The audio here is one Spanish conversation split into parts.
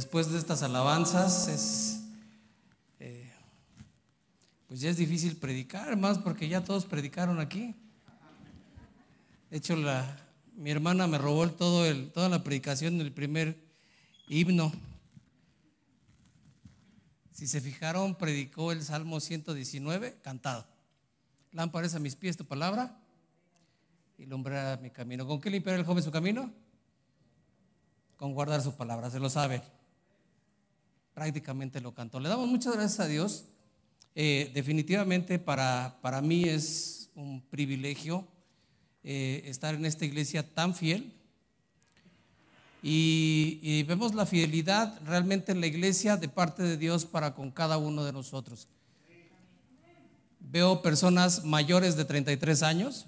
después de estas alabanzas pues ya es difícil predicar, más porque ya todos predicaron aquí. De hecho, mi hermana me robó toda la predicación del primer himno. Si se fijaron, predicó el Salmo 119 cantado. Lámpara es a mis pies tu palabra y lumbrera mi camino. ¿Con qué limpiará el joven su camino? Con guardar su palabra, se lo sabe. Prácticamente lo cantó. Le damos muchas gracias a Dios. Definitivamente para mí es un privilegio estar en esta iglesia tan fiel. Y vemos la fidelidad realmente en la iglesia de parte de Dios para con cada uno de nosotros. Veo personas mayores de 33 años,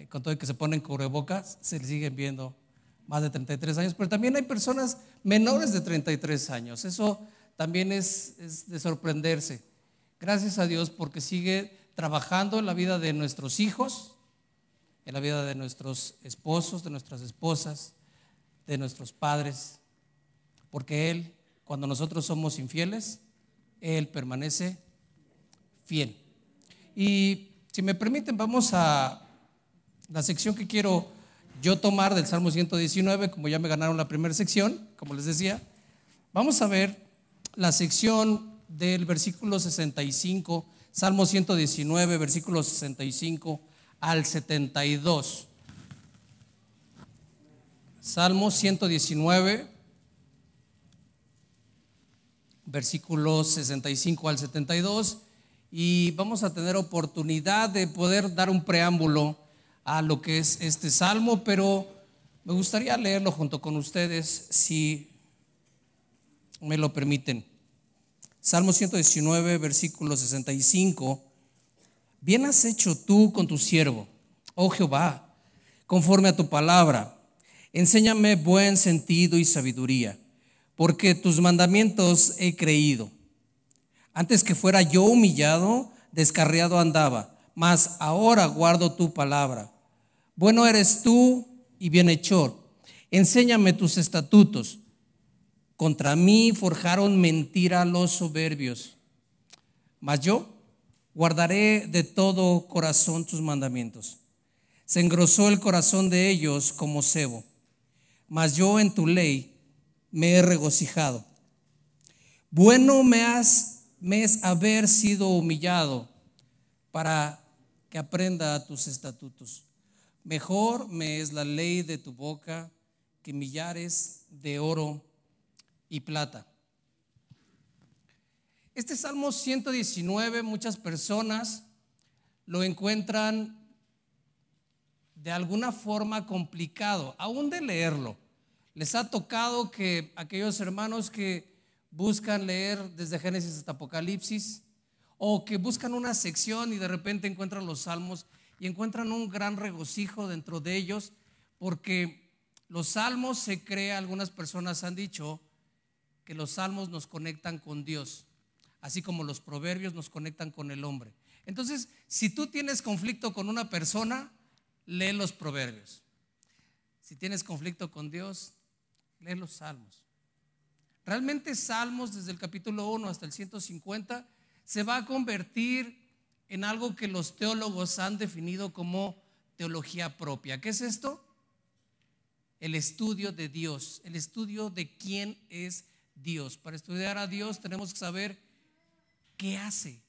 con todo el que se ponen cubrebocas, se siguen viendo más de 33 años, pero también hay personas menores de 33 años. Eso también es de sorprenderse. Gracias a Dios porque sigue trabajando en la vida de nuestros hijos, en la vida de nuestros esposos, de nuestras esposas, de nuestros padres, porque Él, cuando nosotros somos infieles, Él permanece fiel. Y si me permiten, vamos a la sección que quiero yo tomar del Salmo 119, como ya me ganaron la primera sección, como les decía. Vamos a ver la sección del versículo 65, Salmo 119, versículos 65 al 72. Salmo 119, versículos 65 al 72, y vamos a tener oportunidad de poder dar un preámbulo a lo que es este salmo, pero me gustaría leerlo junto con ustedes, si me lo permiten. Salmo 119, versículo 65. Bien has hecho tú con tu siervo, oh Jehová, conforme a tu palabra. Enséñame buen sentido y sabiduría, porque tus mandamientos he creído. Antes que fuera yo humillado, descarriado andaba, mas ahora guardo tu palabra. Bueno eres tú y bienhechor. Enséñame tus estatutos. Contra mí forjaron mentira los soberbios, mas yo guardaré de todo corazón tus mandamientos. Se engrosó el corazón de ellos como sebo, mas yo en tu ley me he regocijado. Bueno me es haber sido humillado para que aprenda tus estatutos. Mejor me es la ley de tu boca que millares de oro y plata. Este Salmo 119, muchas personas lo encuentran de alguna forma complicado, aún de leerlo. Les ha tocado que aquellos hermanos que buscan leer desde Génesis hasta Apocalipsis, o que buscan una sección y de repente encuentran los salmos y encuentran un gran regocijo dentro de ellos, porque los salmos se crea, algunas personas han dicho que los salmos nos conectan con Dios, así como los proverbios nos conectan con el hombre. Entonces, si tú tienes conflicto con una persona, lee los proverbios. Si tienes conflicto con Dios, lee los salmos. Realmente salmos desde el capítulo 1 hasta el 150 se va a convertir en algo que los teólogos han definido como teología propia. ¿Qué es esto? El estudio de Dios, el estudio de quién es Dios. Para estudiar a Dios tenemos que saber qué hace,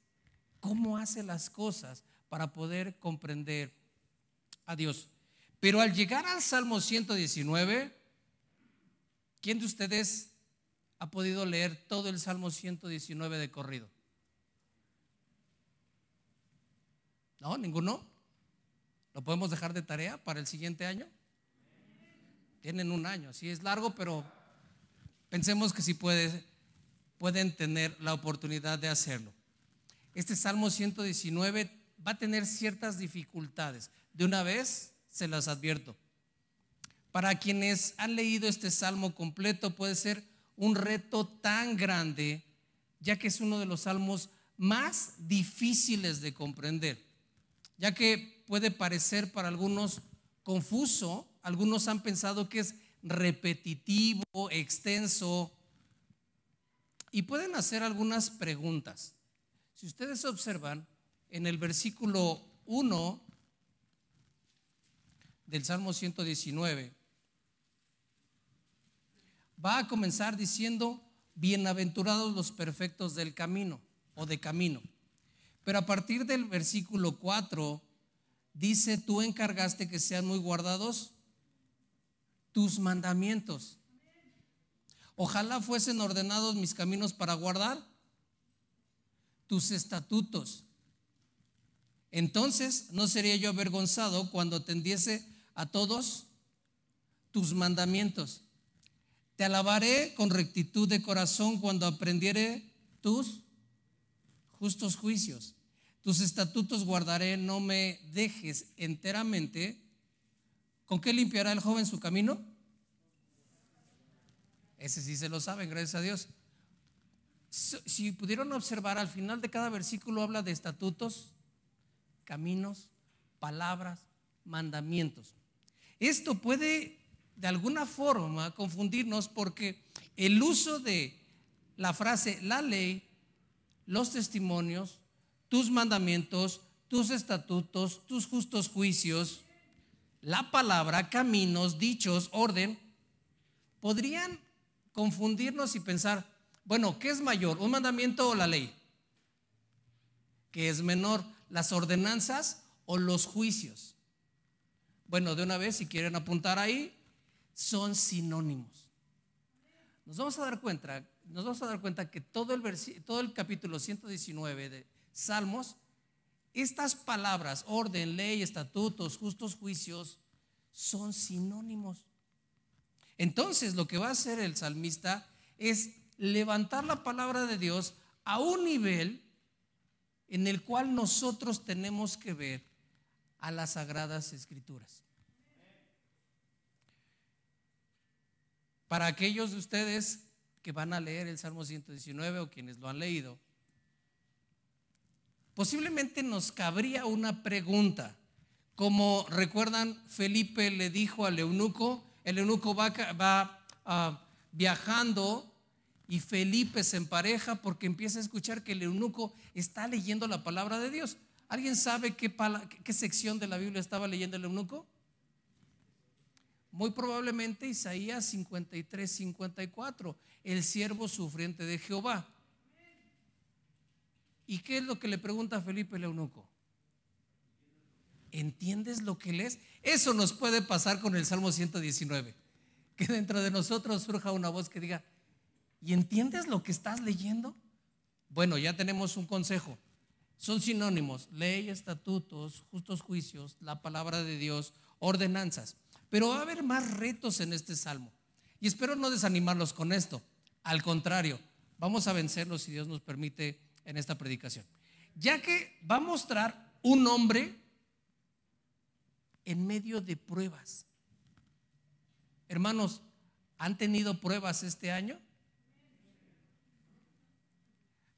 cómo hace las cosas para poder comprender a Dios. Pero al llegar al Salmo 119, ¿quién de ustedes ha podido leer todo el Salmo 119 de corrido? ¿No? ¿Ninguno? ¿Lo podemos dejar de tarea para el siguiente año? Tienen un año, sí es largo, pero pensemos que sí pueden tener la oportunidad de hacerlo. Este Salmo 119 va a tener ciertas dificultades. De una vez se las advierto. Para quienes han leído este salmo completo puede ser un reto tan grande, ya que es uno de los salmos más difíciles de comprender, ya que puede parecer para algunos confuso. Algunos han pensado que es repetitivo, extenso, y pueden hacer algunas preguntas. Si ustedes observan, en el versículo 1 del Salmo 119, va a comenzar diciendo: bienaventurados los perfectos del camino o de camino. Pero a partir del versículo 4 dice: tú encargaste que sean muy guardados tus mandamientos. Ojalá fuesen ordenados mis caminos para guardar tus estatutos. Entonces no sería yo avergonzado cuando atendiese a todos tus mandamientos. Te alabaré con rectitud de corazón cuando aprendiere tus justos juicios. Tus estatutos guardaré, no me dejes enteramente. ¿Con qué limpiará el joven su camino? Ese sí se lo saben, gracias a Dios. Si pudieron observar, al final de cada versículo habla de estatutos, caminos, palabras, mandamientos. Esto puede de alguna forma confundirnos, porque el uso de la frase la ley, los testimonios, tus mandamientos, tus estatutos, tus justos juicios, la palabra, caminos, dichos, orden, podrían confundirnos y pensar: bueno, ¿qué es mayor, un mandamiento o la ley? ¿Qué es menor, las ordenanzas o los juicios? Bueno, de una vez, si quieren apuntar ahí, son sinónimos. Nos vamos a dar cuenta que todo el capítulo 119 de Salmos, estas palabras, orden, ley, estatutos, justos juicios, son sinónimos. Entonces, lo que va a hacer el salmista es levantar la palabra de Dios a un nivel en el cual nosotros tenemos que ver a las Sagradas Escrituras. Para aquellos de ustedes que van a leer el Salmo 119 o quienes lo han leído, posiblemente nos cabría una pregunta, como recuerdan, Felipe le dijo al eunuco. El eunuco va viajando y Felipe se empareja porque empieza a escuchar que el eunuco está leyendo la palabra de Dios. ¿Alguien sabe qué sección de la Biblia estaba leyendo el eunuco? Muy probablemente Isaías 53, 54, el siervo sufriente de Jehová. ¿Y qué es lo que le pregunta a Felipe el eunuco? ¿Entiendes lo que lees? Eso nos puede pasar con el Salmo 119, que dentro de nosotros surja una voz que diga: ¿y entiendes lo que estás leyendo? Bueno, ya tenemos un consejo. Son sinónimos: ley, estatutos, justos juicios, la palabra de Dios, ordenanzas. Pero va a haber más retos en este salmo, y espero no desanimarlos con esto. Al contrario, vamos a vencerlos si Dios nos permite en esta predicación, ya que va a mostrar un hombre en medio de pruebas. Hermanos, ¿han tenido pruebas este año?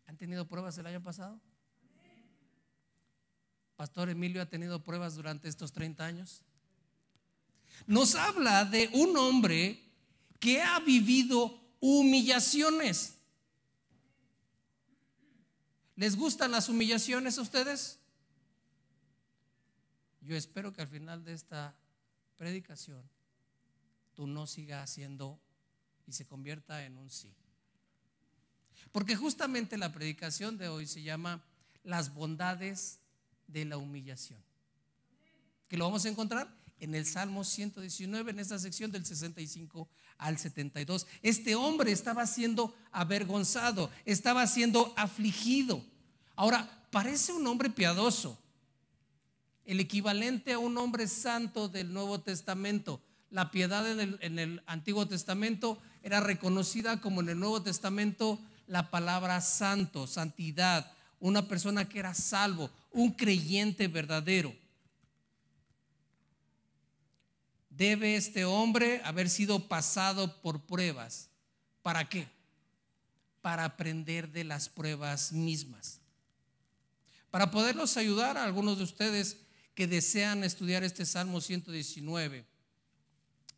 ¿Han tenido pruebas el año pasado? Pastor Emilio ha tenido pruebas durante estos 30 años. Nos habla de un hombre que ha vivido humillaciones. ¿Les gustan las humillaciones a ustedes? Yo espero que al final de esta predicación tú no sigas haciendo y se convierta en un sí. Porque justamente la predicación de hoy se llama las bondades de la humillación, que lo vamos a encontrar en el Salmo 119, en esta sección del 65 al 72. Este hombre estaba siendo avergonzado, estaba siendo afligido. Ahora, parece un hombre piadoso, el equivalente a un hombre santo del Nuevo Testamento. La piedad en el Antiguo Testamento era reconocida como en el Nuevo Testamento la palabra santo, santidad, una persona que era salvo, un creyente verdadero. Debe este hombre haber sido pasado por pruebas. ¿Para qué? Para aprender de las pruebas mismas. Para poderlos ayudar a algunos de ustedes que desean estudiar este Salmo 119,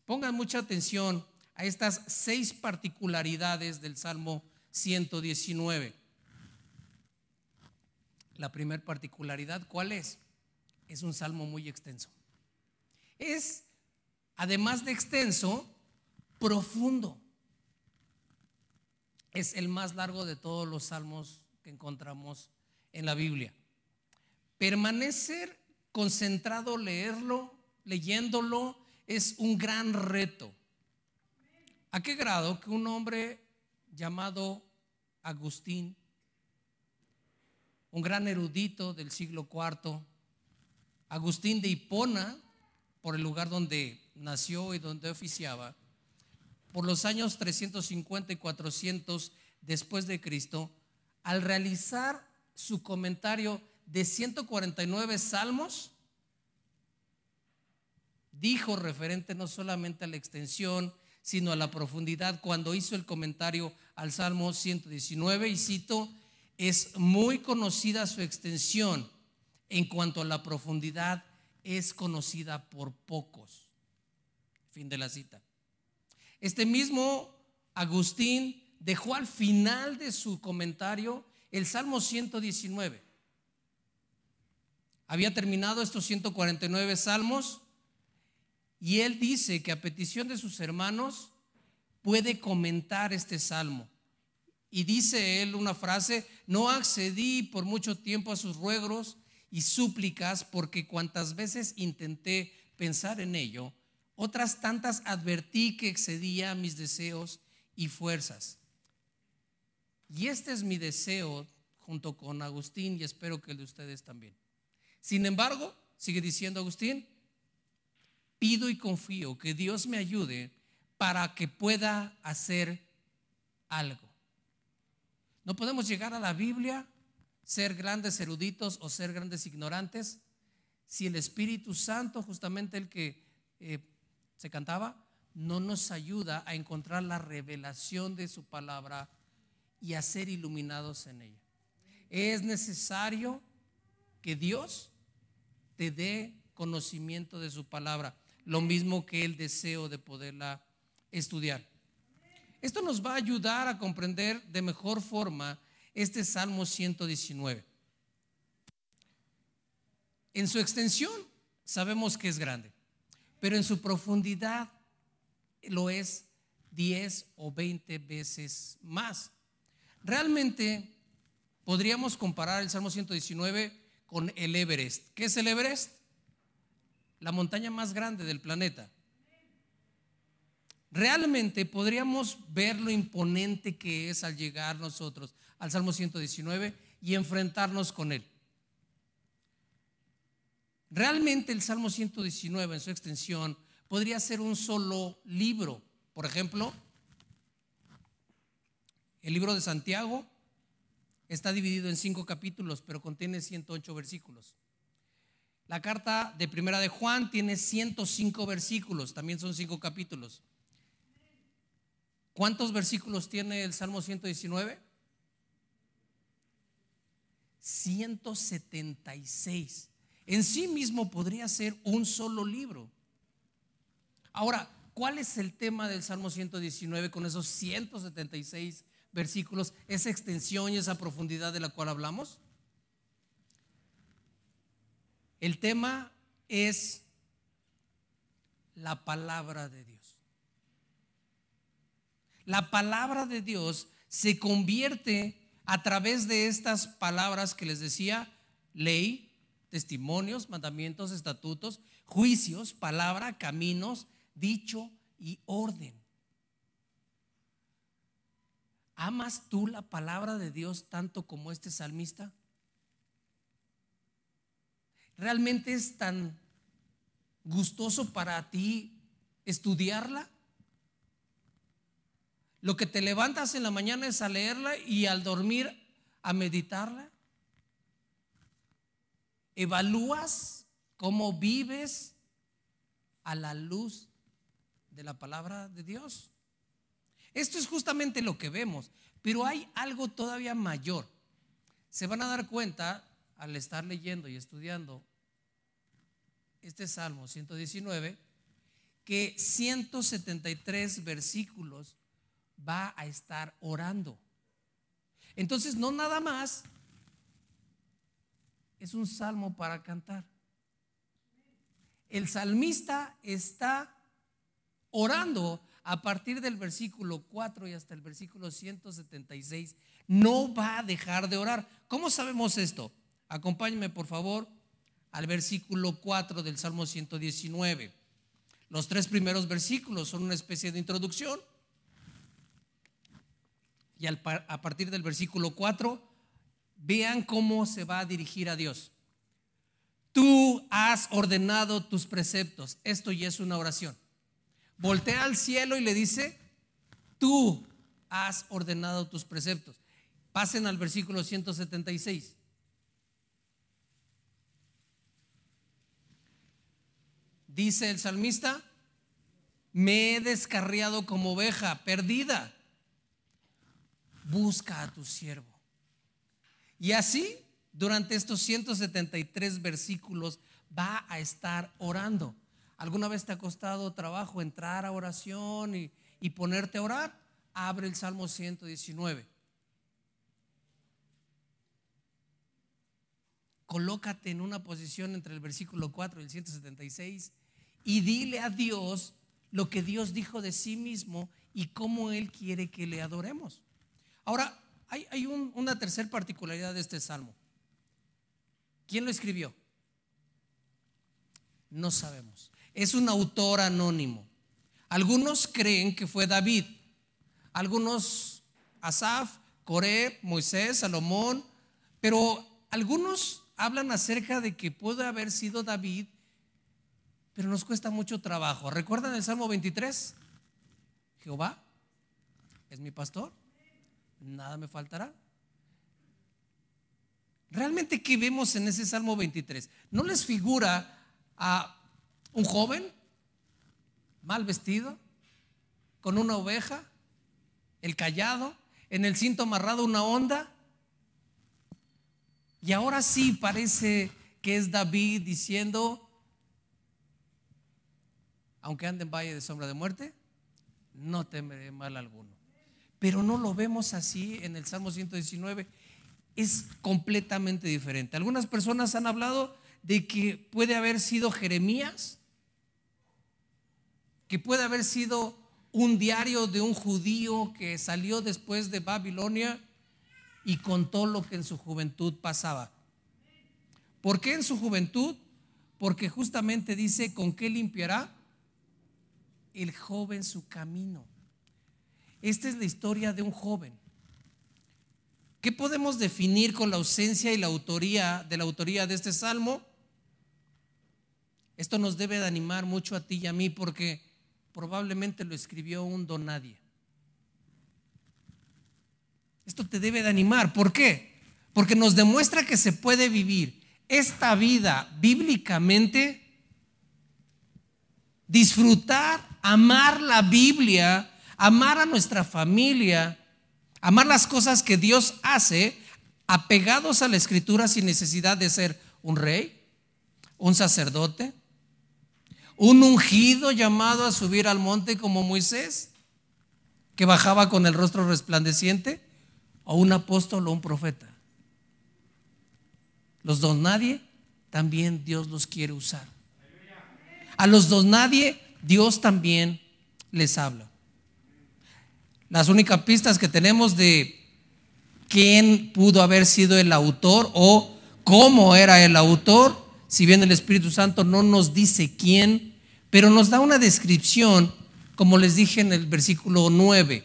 Pongan mucha atención a estas 6 particularidades del Salmo 119. La primera particularidad, ¿cuál es? Es un salmo muy extenso. Es, además de extenso, profundo. Es el más largo de todos los salmos que encontramos en la Biblia. Permanecer concentrado, leyéndolo, es un gran reto. ¿A qué grado que un hombre llamado Agustín, un gran erudito del siglo IV, Agustín de Hipona, por el lugar donde nació y donde oficiaba, por los años 350 y 400 después de Cristo, al realizar su comentario de 149 salmos, dijo, referente no solamente a la extensión, sino a la profundidad, cuando hizo el comentario al Salmo 119, y cito: es muy conocida su extensión, en cuanto a la profundidad es conocida por pocos. Fin de la cita. Este mismo Agustín dejó al final de su comentario el Salmo 119. Había terminado estos 149 salmos y él dice que a petición de sus hermanos puede comentar este salmo. Y dice él una frase: no accedí por mucho tiempo a sus ruegos y súplicas, porque cuantas veces intenté pensar en ello, otras tantas advertí que excedía mis deseos y fuerzas. Y este es mi deseo junto con Agustín, y espero que el de ustedes también. Sin embargo, sigue diciendo Agustín, pido y confío que Dios me ayude para que pueda hacer algo. No podemos llegar a la Biblia, ser grandes eruditos o ser grandes ignorantes, si el Espíritu Santo, justamente el que se cantaba, no nos ayuda a encontrar la revelación de su palabra y a ser iluminados en ella. Es necesario que Dios te dé conocimiento de su palabra, lo mismo que el deseo de poderla estudiar. Esto nos va a ayudar a comprender de mejor forma este Salmo 119. En su extensión sabemos que es grande, pero en su profundidad lo es 10 o 20 veces más. Realmente podríamos comparar el Salmo 119 con el Everest. ¿Qué es el Everest? La montaña más grande del planeta. Realmente podríamos ver lo imponente que es al llegar nosotros al Salmo 119 y enfrentarnos con él. Realmente el Salmo 119 en su extensión podría ser un solo libro. Por ejemplo, el libro de Santiago está dividido en 5 capítulos, pero contiene 108 versículos. La carta de Primera de Juan tiene 105 versículos, también son 5 capítulos. ¿Cuántos versículos tiene el Salmo 119? 176. En sí mismo podría ser un solo libro. Ahora, ¿cuál es el tema del Salmo 119 con esos 176 versículos, esa extensión y esa profundidad de la cual hablamos? El tema es la palabra de Dios. La palabra de Dios se convierte a través de estas palabras que les decía: ley, testimonios, mandamientos, estatutos, juicios, palabra, caminos, dicho y orden. ¿Amas tú la palabra de Dios tanto como este salmista? ¿Realmente es tan gustoso para ti estudiarla? Lo que te levantas en la mañana es a leerla y al dormir a meditarla. ¿Evalúas cómo vives a la luz de la palabra de Dios? Esto es justamente lo que vemos, pero hay algo todavía mayor. Se van a dar cuenta al estar leyendo y estudiando este Salmo 119 que 173 versículos va a estar orando. Entonces, no nada más es un salmo para cantar. El salmista está orando a partir del versículo 4 y hasta el versículo 176. No va a dejar de orar. ¿Cómo sabemos esto? Acompáñenme por favor al versículo 4 del Salmo 119. Los 3 primeros versículos son una especie de introducción. Y a partir del versículo 4, vean cómo se va a dirigir a Dios. Tú has ordenado tus preceptos. Esto ya es una oración. Voltea al cielo y le dice: tú has ordenado tus preceptos. Pasen al versículo 176. Dice el salmista: me he descarriado como oveja perdida, busca a tu siervo. Y así, durante estos 173 versículos, va a estar orando. ¿Alguna vez te ha costado trabajo entrar a oración y ponerte a orar? Abre el Salmo 119. Colócate en una posición entre el versículo 4 y el 176 y dile a Dios lo que Dios dijo de sí mismo y cómo Él quiere que le adoremos. Ahora, hay una tercera particularidad de este salmo. ¿Quién lo escribió? No sabemos. Es un autor anónimo. Algunos creen que fue David, algunos Asaf, Coré, Moisés, Salomón, pero algunos hablan acerca de que puede haber sido David, pero nos cuesta mucho trabajo. ¿Recuerdan el Salmo 23? Jehová es mi pastor, nada me faltará. ¿Realmente qué vemos en ese Salmo 23? ¿No les figura a un joven mal vestido, con una oveja, el cayado, en el cinto amarrado una honda? Y ahora sí parece que es David diciendo: aunque ande en valle de sombra de muerte, no temeré mal alguno. Pero no lo vemos así en el Salmo 119. Es completamente diferente. Algunas personas han hablado de que puede haber sido Jeremías, que puede haber sido un diario de un judío que salió después de Babilonia y contó lo que en su juventud pasaba. ¿Por qué en su juventud? Porque justamente dice: ¿con qué limpiará el joven su camino? Esta es la historia de un joven. ¿Qué podemos definir con la ausencia y la autoría de este salmo? Esto nos debe de animar mucho a ti y a mí, porque probablemente lo escribió un don nadie. Esto te debe de animar. ¿Por qué? Porque nos demuestra que se puede vivir esta vida bíblicamente, disfrutar, amar la Biblia, amar a nuestra familia, amar las cosas que Dios hace, apegados a la Escritura, sin necesidad de ser un rey, un sacerdote, un ungido llamado a subir al monte como Moisés, que bajaba con el rostro resplandeciente, o un apóstol o un profeta. Los don nadie también Dios los quiere usar. A los don nadie Dios también les habla. Las únicas pistas que tenemos de quién pudo haber sido el autor o cómo era el autor, si bien el Espíritu Santo no nos dice quién, pero nos da una descripción, como les dije en el versículo 9: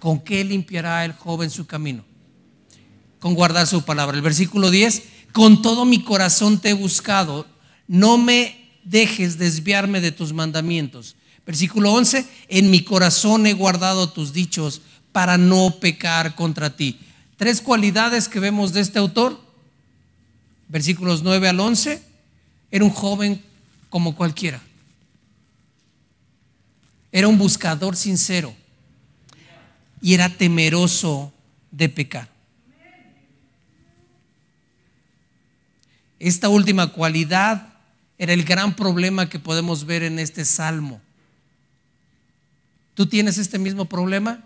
¿con qué limpiará el joven su camino? Con guardar su palabra. El versículo 10: con todo mi corazón te he buscado, no me dejes desviarme de tus mandamientos. Versículo 11: en mi corazón he guardado tus dichos para no pecar contra ti. 3 cualidades que vemos de este autor. Versículos 9 al 11: era un joven como cualquiera, era un buscador sincero y era temeroso de pecar. Esta última cualidad era el gran problema que podemos ver en este salmo. ¿Tú tienes este mismo problema?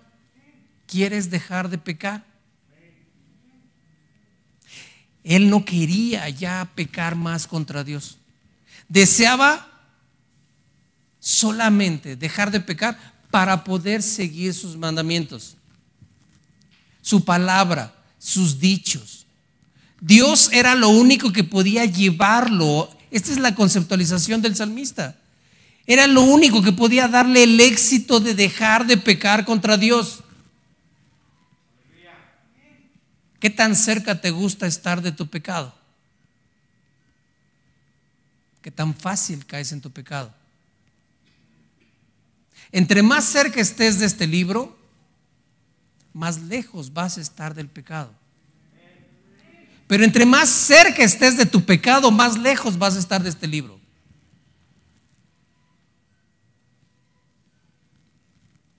¿Quieres dejar de pecar? Él no quería ya pecar más contra Dios. Deseaba solamente dejar de pecar para poder seguir sus mandamientos, su palabra, sus dichos. Dios era lo único que podía llevarlo. Esta es la conceptualización del salmista. Era lo único que podía darle el éxito de dejar de pecar contra Dios. ¿Qué tan cerca te gusta estar de tu pecado? ¿Qué tan fácil caes en tu pecado? Entre más cerca estés de este libro, más lejos vas a estar del pecado. Pero entre más cerca estés de tu pecado, más lejos vas a estar de este libro.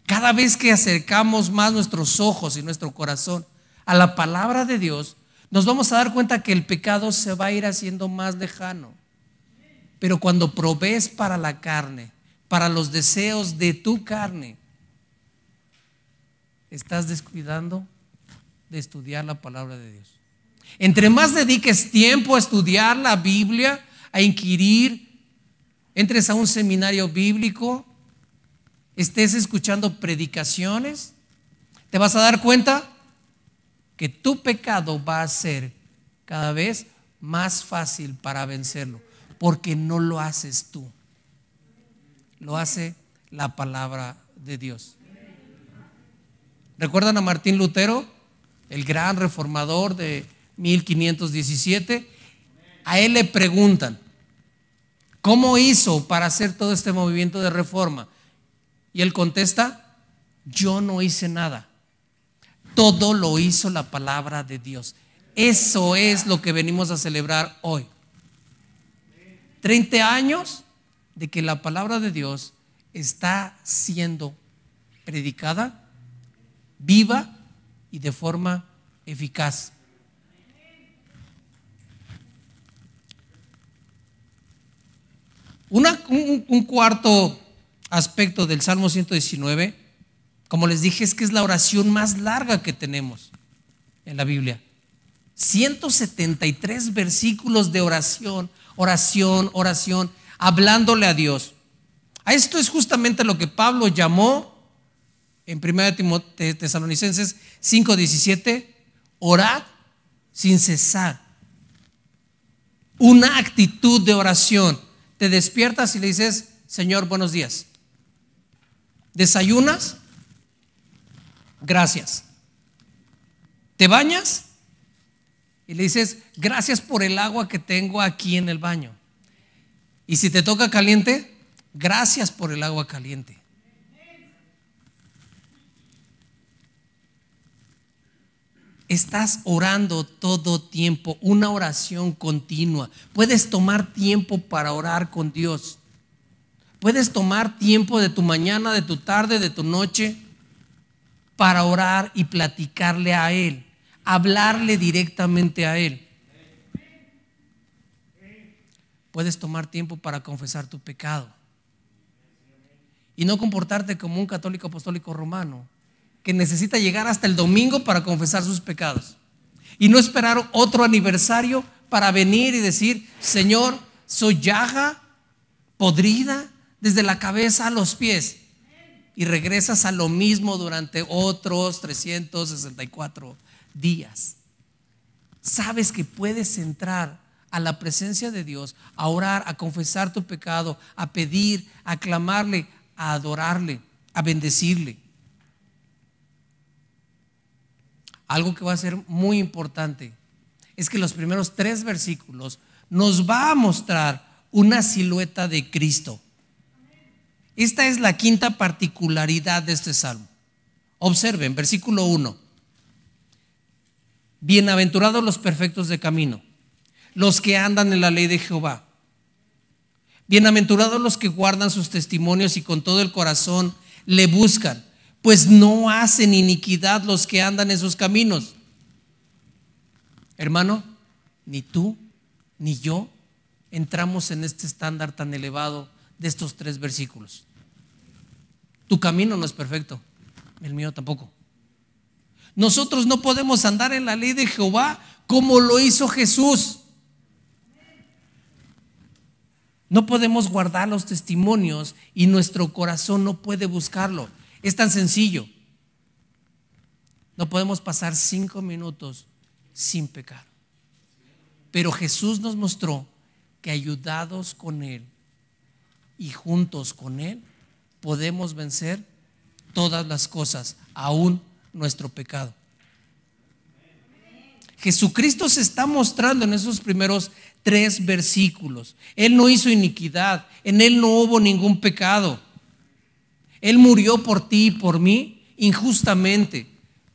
Cada vez que acercamos más nuestros ojos y nuestro corazón a la palabra de Dios, nos vamos a dar cuenta que el pecado se va a ir haciendo más lejano. Pero cuando provees para la carne, para los deseos de tu carne, estás descuidando de estudiar la palabra de Dios. Entre más dediques tiempo a estudiar la Biblia, a inquirir, entres a un seminario bíblico, estés escuchando predicaciones, te vas a dar cuenta que tu pecado va a ser cada vez más fácil para vencerlo, porque no lo haces tú, lo hace la palabra de Dios. ¿Recuerdan a Martín Lutero, el gran reformador de 1517? A él le preguntan, ¿cómo hizo para hacer todo este movimiento de reforma? Y él contesta, yo no hice nada. Todo lo hizo la palabra de Dios. Eso es lo que venimos a celebrar hoy. 30 años de que la palabra de Dios está siendo predicada, viva y de forma eficaz. Un cuarto aspecto del Salmo 119, como les dije, es que es la oración más larga que tenemos en la Biblia. 173 versículos de oración, hablándole a Dios. A esto es justamente lo que Pablo llamó en 1 Tesalonicenses 5:17, orad sin cesar. Una actitud de oración. Te despiertas y le dices, Señor, buenos días. ¿Desayunas? Gracias. ¿Te bañas? Y le dices, gracias por el agua que tengo aquí en el baño. Y si te toca caliente, gracias por el agua caliente. Estás orando todo tiempo, una oración continua. Puedes tomar tiempo para orar con Dios. Puedes tomar tiempo de tu mañana, de tu tarde, de tu noche para orar y platicarle a Él, hablarle directamente a Él. Puedes tomar tiempo para confesar tu pecado y no comportarte como un católico apostólico romano que necesita llegar hasta el domingo para confesar sus pecados y no esperar otro aniversario para venir y decir, Señor, soy llaga podrida desde la cabeza a los pies, y regresas a lo mismo durante otros 364 días. Sabes que puedes entrar a la presencia de Dios, a orar, a confesar tu pecado, a pedir, a clamarle, a adorarle, a bendecirle. Algo que va a ser muy importante es que los primeros 3 versículos nos va a mostrar una silueta de Cristo. Esta es la quinta particularidad de este salmo. Observen, versículo 1. Bienaventurados los perfectos de camino, los que andan en la ley de Jehová. Bienaventurados los que guardan sus testimonios y con todo el corazón le buscan, pues no hacen iniquidad los que andan en sus caminos. Hermano, ni tú ni yo entramos en este estándar tan elevado de estos 3 versículos. Tu camino no es perfecto, el mío tampoco. Nosotros no podemos andar en la ley de Jehová como lo hizo Jesús. No podemos guardar los testimonios y nuestro corazón no puede buscarlo. Es tan sencillo. No podemos pasar 5 minutos sin pecar. Pero Jesús nos mostró que ayudados con Él y juntos con Él podemos vencer todas las cosas, aún nuestro pecado. Jesucristo se está mostrando en esos primeros 3 versículos. Él no hizo iniquidad, en Él no hubo ningún pecado. Él murió por ti y por mí injustamente.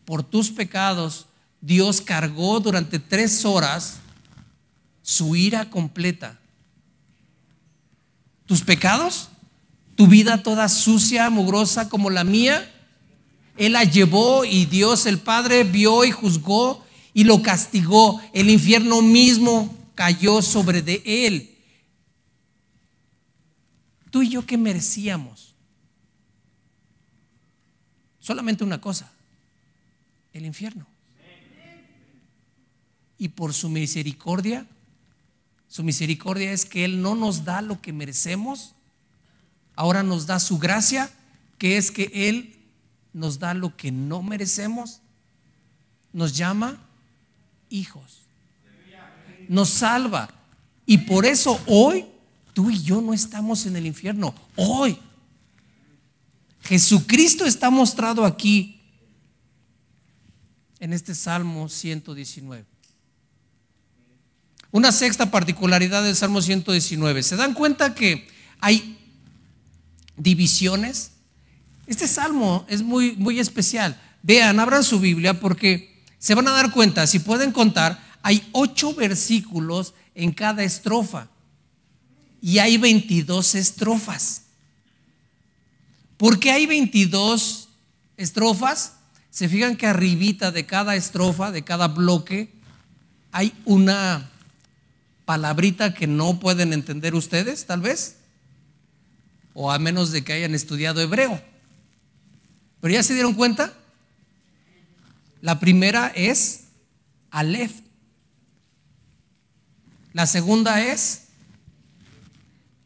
Por tus pecados, Dios cargó durante 3 horas su ira completa. ¿Tus pecados? ¿Tu vida toda sucia, mugrosa como la mía? Él la llevó y Dios el Padre vio y juzgó y lo castigó. El infierno mismo cayó sobre de Él. Tú y yo, ¿qué merecíamos? Solamente una cosa: el infierno. Y por su misericordia es que Él no nos da lo que merecemos. Ahora nos da su gracia, que es que Él nos da lo que no merecemos. Nos llama hijos, nos salva. Y por eso hoy tú y yo no estamos en el infierno. Hoy Jesucristo está mostrado aquí en este Salmo 119. Una sexta particularidad del Salmo 119. ¿Se dan cuenta que hay divisiones? Este salmo es muy especial. Vean, abran su Biblia porque se van a dar cuenta, si pueden contar, hay 8 versículos en cada estrofa y hay 22 estrofas. ¿Por qué hay 22 estrofas? Se fijan que arribita de cada estrofa, de cada bloque, hay una palabrita que no pueden entender ustedes, tal vez, o a menos de que hayan estudiado hebreo. Pero ya se dieron cuenta. La primera es Aleph, la segunda es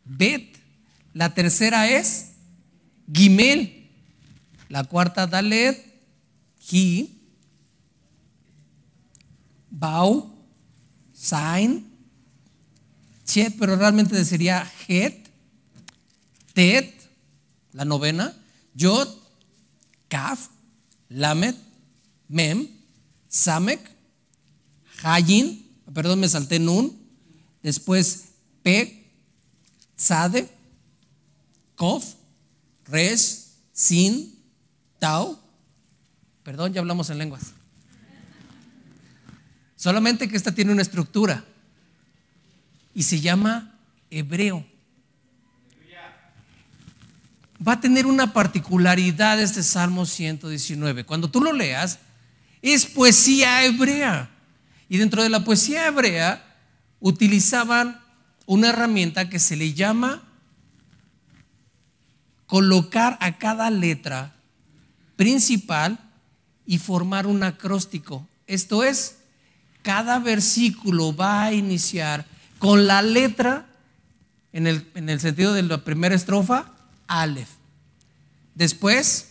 Bet, la tercera es Gimel, la cuarta Dalet, Hi, Bau, Zain, Chet, pero realmente sería Het, Tet, la novena, Yod, Kaf, Lamet, Mem, Samek, Hayin, perdón, me salté Nun, después Pe, Tzade, Kof, Resh, Sin, Tau. Perdón, ya hablamos en lenguas. Solamente que esta tiene una estructura y se llama hebreo. Va a tener una particularidad este Salmo 119. Cuando tú lo leas, es poesía hebrea. Y dentro de la poesía hebrea utilizaban una herramienta que se le llama colocar a cada letra principal y formar un acróstico. Esto es, cada versículo va a iniciar con la letra, en el sentido de la primera estrofa, Aleph, después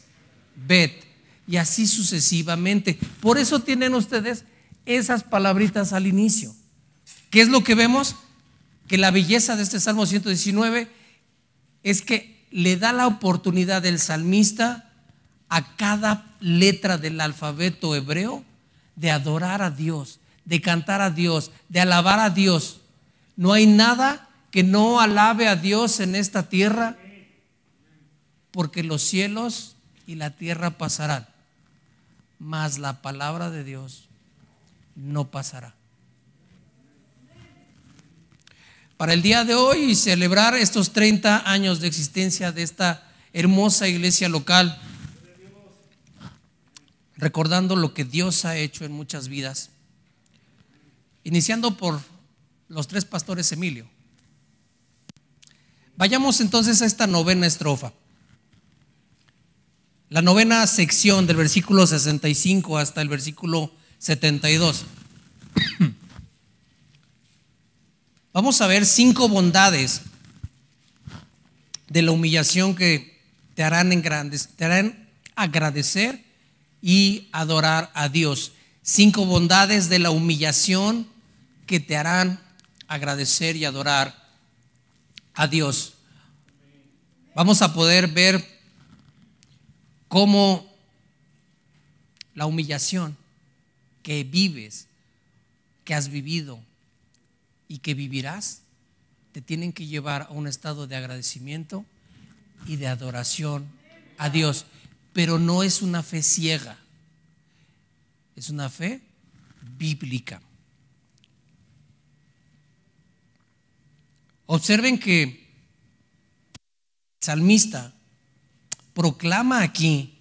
Bet, y así sucesivamente. Por eso tienen ustedes esas palabritas al inicio. ¿Qué es lo que vemos? Que la belleza de este Salmo 119 es que le da la oportunidad del salmista a cada letra del alfabeto hebreo de adorar a Dios, de cantar a Dios, de alabar a Dios. No hay nada que no alabe a Dios en esta tierra, porque los cielos y la tierra pasarán, mas la palabra de Dios no pasará. Para el día de hoy y celebrar estos 30 años de existencia de esta hermosa iglesia local, recordando lo que Dios ha hecho en muchas vidas, iniciando por los 3 pastores Emilio. Vayamos entonces a esta novena estrofa. La novena sección del versículo 65 hasta el versículo 72. Vamos a ver 5 bondades de la humillación que te harán agradecer y adorar a Dios. 5 bondades de la humillación que te harán agradecer y adorar a Dios. Vamos a poder ver cómo la humillación que vives, que has vivido y que vivirás, te tienen que llevar a un estado de agradecimiento y de adoración a Dios. Pero no es una fe ciega, es una fe bíblica. Observen que el salmista proclama aquí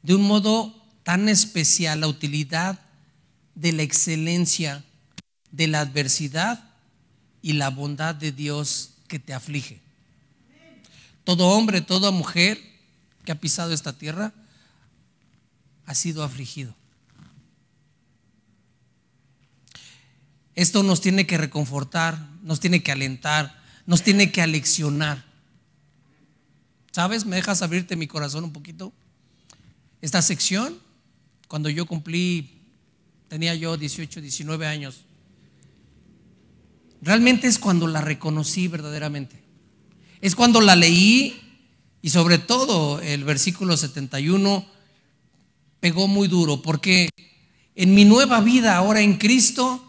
de un modo tan especial la utilidad de la excelencia, de la adversidad y la bondad de Dios que te aflige. Todo hombre, toda mujer que ha pisado esta tierra ha sido afligido. Esto nos tiene que reconfortar, nos tiene que alentar, nos tiene que aleccionar. ¿Sabes? ¿Me dejas abrirte mi corazón un poquito? Esta sección, cuando yo tenía yo 18, 19 años, realmente es cuando la reconocí verdaderamente. Es cuando la leí y sobre todo el versículo 71 pegó muy duro, porque en mi nueva vida ahora en Cristo,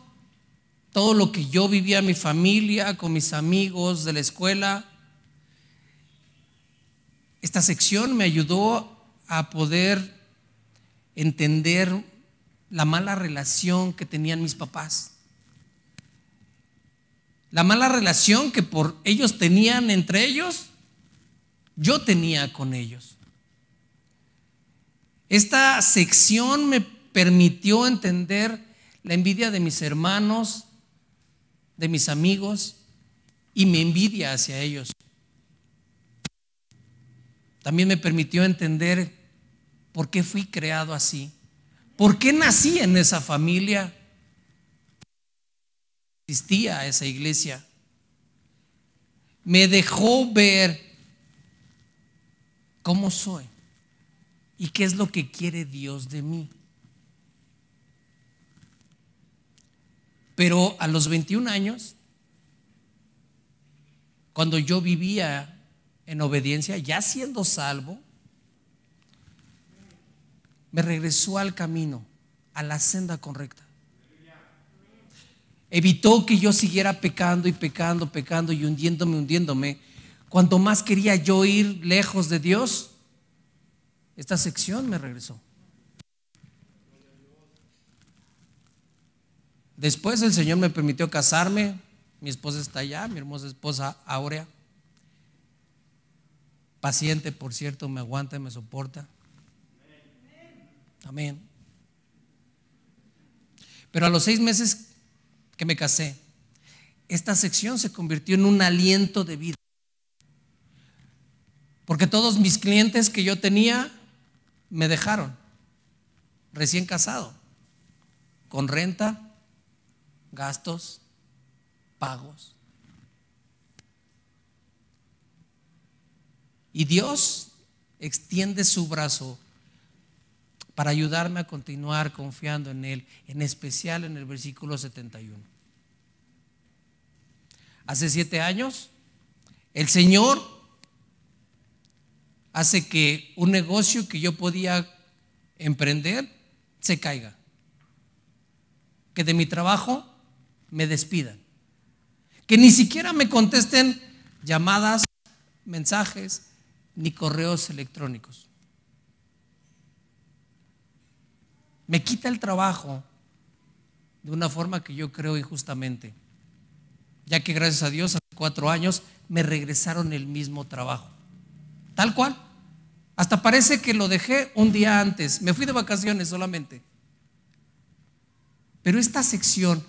todo lo que yo vivía en mi familia, con mis amigos de la escuela, esta sección me ayudó a poder entender la mala relación que tenían mis papás. La mala relación que por ellos tenían entre ellos, yo tenía con ellos. Esta sección me permitió entender la envidia de mis hermanos, de mis amigos y mi envidia hacia ellos. También me permitió entender por qué fui creado así, por qué nací en esa familia, existía a esa iglesia. Me dejó ver cómo soy y qué es lo que quiere Dios de mí. Pero a los 21 años, cuando yo vivía en obediencia, ya siendo salvo, me regresó al camino, a la senda correcta. Evitó que yo siguiera pecando y pecando y hundiéndome. Cuanto más quería yo ir lejos de Dios, esta sección me regresó. Después el Señor me permitió casarme. Mi esposa está allá, mi hermosa esposa Aurea. Paciente, por cierto, me aguanta y me soporta. Amén. Pero a los 6 meses que me casé, esta sección se convirtió en un aliento de vida. Porque todos mis clientes que yo tenía me dejaron, recién casado, con renta, gastos, pagos. Y Dios extiende su brazo para ayudarme a continuar confiando en Él, en especial en el versículo 71. Hace 7 años, el Señor hace que un negocio que yo podía emprender se caiga, que de mi trabajo me despidan, que ni siquiera me contesten llamadas, mensajes ni correos electrónicos. Me quita el trabajo de una forma que yo creo injustamente, ya que gracias a Dios hace 4 años me regresaron el mismo trabajo, tal cual. Hasta parece que lo dejé un día antes, me fui de vacaciones solamente. Pero esta sección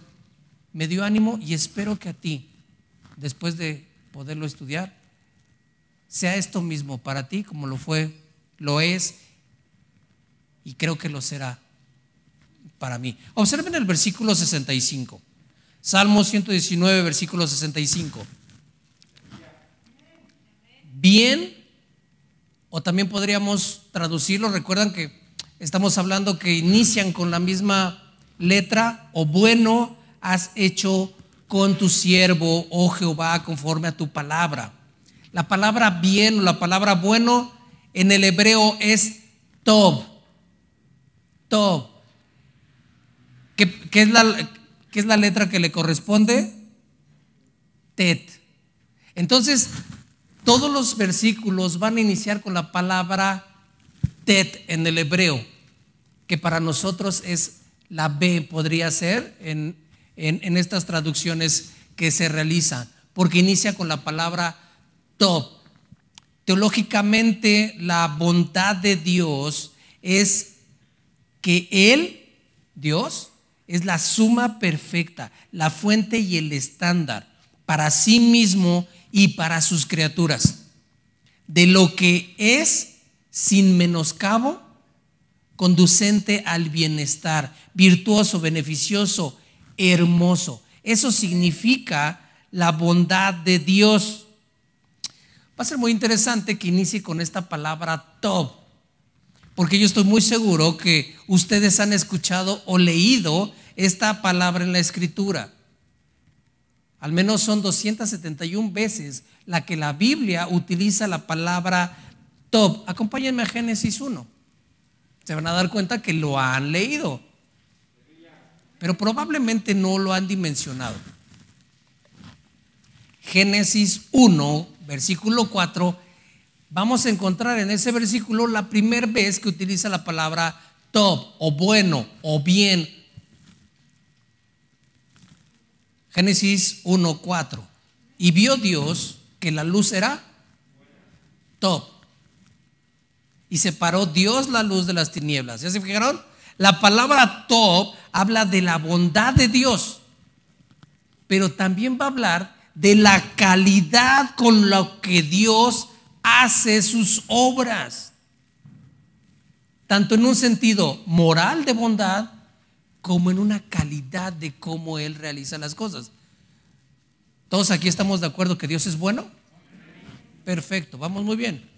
me dio ánimo y espero que a ti, después de poderlo estudiar, sea esto mismo para ti como lo fue, lo es y creo que lo será para mí. Observen el versículo 65. Salmo 119, versículo 65. Bien, o también podríamos traducirlo, recuerdan que estamos hablando que inician con la misma letra, o bueno has hecho con tu siervo, oh Jehová, conforme a tu palabra. La palabra bien o la palabra bueno en el hebreo es tov. Tov. ¿Qué es la letra que le corresponde? Tet. Entonces, todos los versículos van a iniciar con la palabra tet en el hebreo, que para nosotros es la B, podría ser en estas traducciones que se realizan, porque inicia con la palabra tov. Teológicamente, la bondad de Dios es que Él, Dios, es la suma perfecta, la fuente y el estándar para sí mismo y para sus criaturas, de lo que es sin menoscabo, conducente al bienestar, virtuoso, beneficioso, hermoso. Eso significa la bondad de Dios. Va a ser muy interesante que inicie con esta palabra tov, porque yo estoy muy seguro que ustedes han escuchado o leído esta palabra en la Escritura. Al menos son 271 veces la que la Biblia utiliza la palabra tov. Acompáñenme a Génesis 1. Se van a dar cuenta que lo han leído, pero probablemente no lo han dimensionado. Génesis 1, versículo 4. Vamos a encontrar en ese versículo la primera vez que utiliza la palabra tov, o bueno, o bien. Génesis 1, 4. Y vio Dios que la luz era tov, y separó Dios la luz de las tinieblas. ¿Ya se fijaron? La palabra tov habla de la bondad de Dios, pero también va a hablar de la calidad con la que Dios hace sus obras, tanto en un sentido moral de bondad como en una calidad de cómo Él realiza las cosas. ¿Todos aquí estamos de acuerdo que Dios es bueno? Perfecto, vamos muy bien.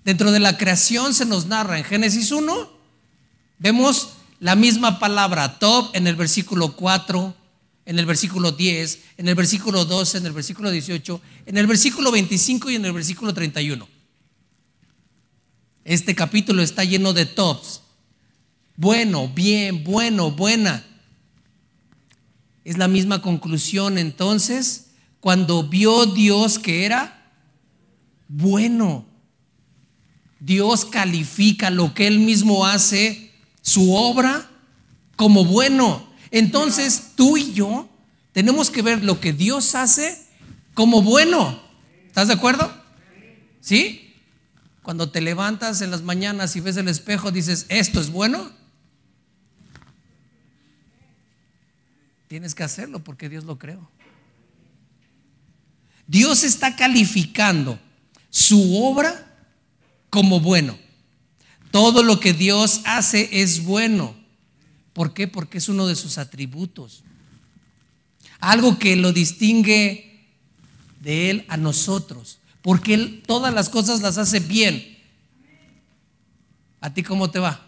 Dentro de la creación se nos narra en Génesis 1, vemos la misma palabra tov en el versículo 4, en el versículo 10, en el versículo 12, en el versículo 18, en el versículo 25 y en el versículo 31. Este capítulo está lleno de tovs. Bueno, bien, bueno, buena. Es la misma conclusión entonces cuando vio Dios que era bueno. Dios califica lo que Él mismo hace, su obra, como bueno. Entonces tú y yo tenemos que ver lo que Dios hace como bueno. ¿Estás de acuerdo? ¿Sí? Cuando te levantas en las mañanas y ves el espejo, dices, ¿esto es bueno? Tienes que hacerlo porque Dios lo creó. Dios está calificando su obra como bueno. Todo lo que Dios hace es bueno. ¿Por qué? Porque es uno de sus atributos. Algo que lo distingue de Él a nosotros. Porque Él todas las cosas las hace bien. ¿A ti cómo te va?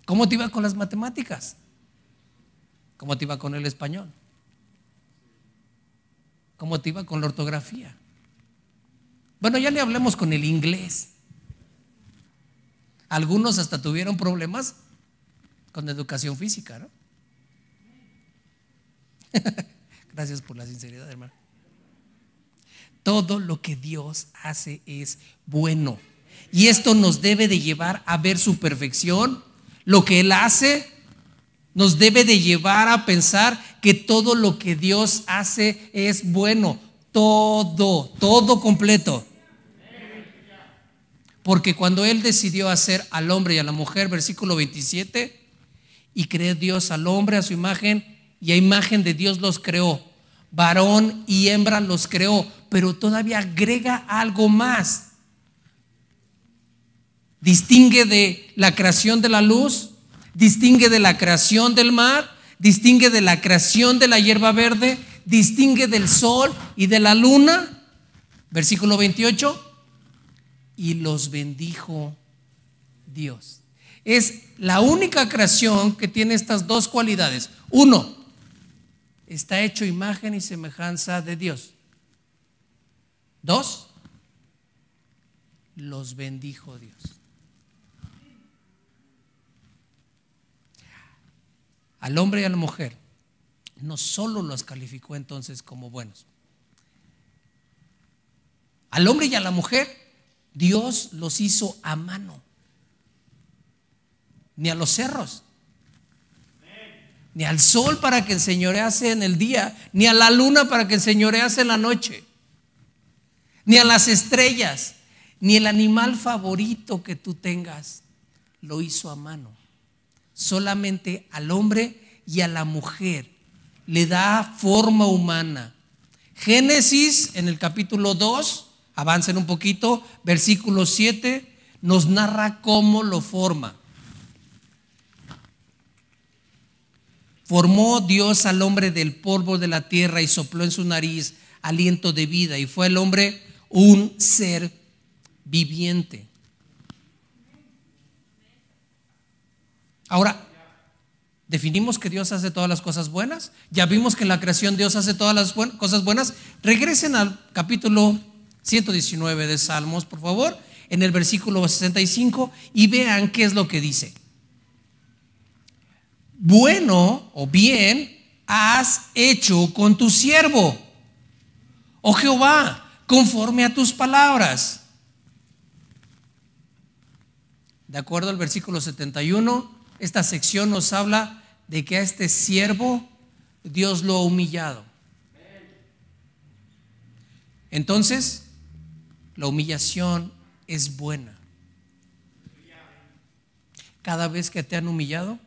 ¿Cómo te iba con las matemáticas? ¿Cómo te iba con el español? ¿Cómo te iba con la ortografía? Bueno, ya le hablemos con el inglés. Algunos hasta tuvieron problemas con educación física, ¿no? Gracias por la sinceridad, hermano. Todo lo que Dios hace es bueno. Y esto nos debe de llevar a ver su perfección. Lo que Él hace nos debe de llevar a pensar que todo lo que Dios hace es bueno. Todo completo. Porque cuando Él decidió hacer al hombre y a la mujer, versículo 27, y creó Dios al hombre a su imagen, y a imagen de Dios los creó, varón y hembra los creó. pero todavía agrega algo más. Distingue de la creación de la luz, distingue de la creación del mar, distingue de la creación de la hierba verde, distingue del sol y de la luna. Versículo 28. Y los bendijo Dios. Es la única creación que tiene estas dos cualidades. Uno, está hecho imagen y semejanza de Dios. Dos, los bendijo Dios. Al hombre y a la mujer no solo los calificó entonces como buenos. Al hombre y a la mujer Dios los hizo a mano. Ni a los cerros, ni al sol para que enseñorease en el día, ni a la luna para que enseñorease en la noche, ni a las estrellas, ni el animal favorito que tú tengas, lo hizo a mano. Solamente al hombre y a la mujer le da forma humana. Génesis en el capítulo 2, avancen un poquito, versículo 7, nos narra cómo lo forma. Formó Dios al hombre del polvo de la tierra y sopló en su nariz aliento de vida, y fue el hombre un ser viviente. Ahora, definimos que Dios hace todas las cosas buenas. Ya vimos que en la creación Dios hace todas las cosas buenas. Regresen al capítulo 119 de Salmos, por favor, en el versículo 65, y vean qué es lo que dice. Bueno o bien has hecho con tu siervo, oh Jehová, conforme a tus palabras. De acuerdo al versículo 71, esta sección nos habla de que a este siervo Dios lo ha humillado. Entonces, la humillación es buena. Cada vez que te han humillado,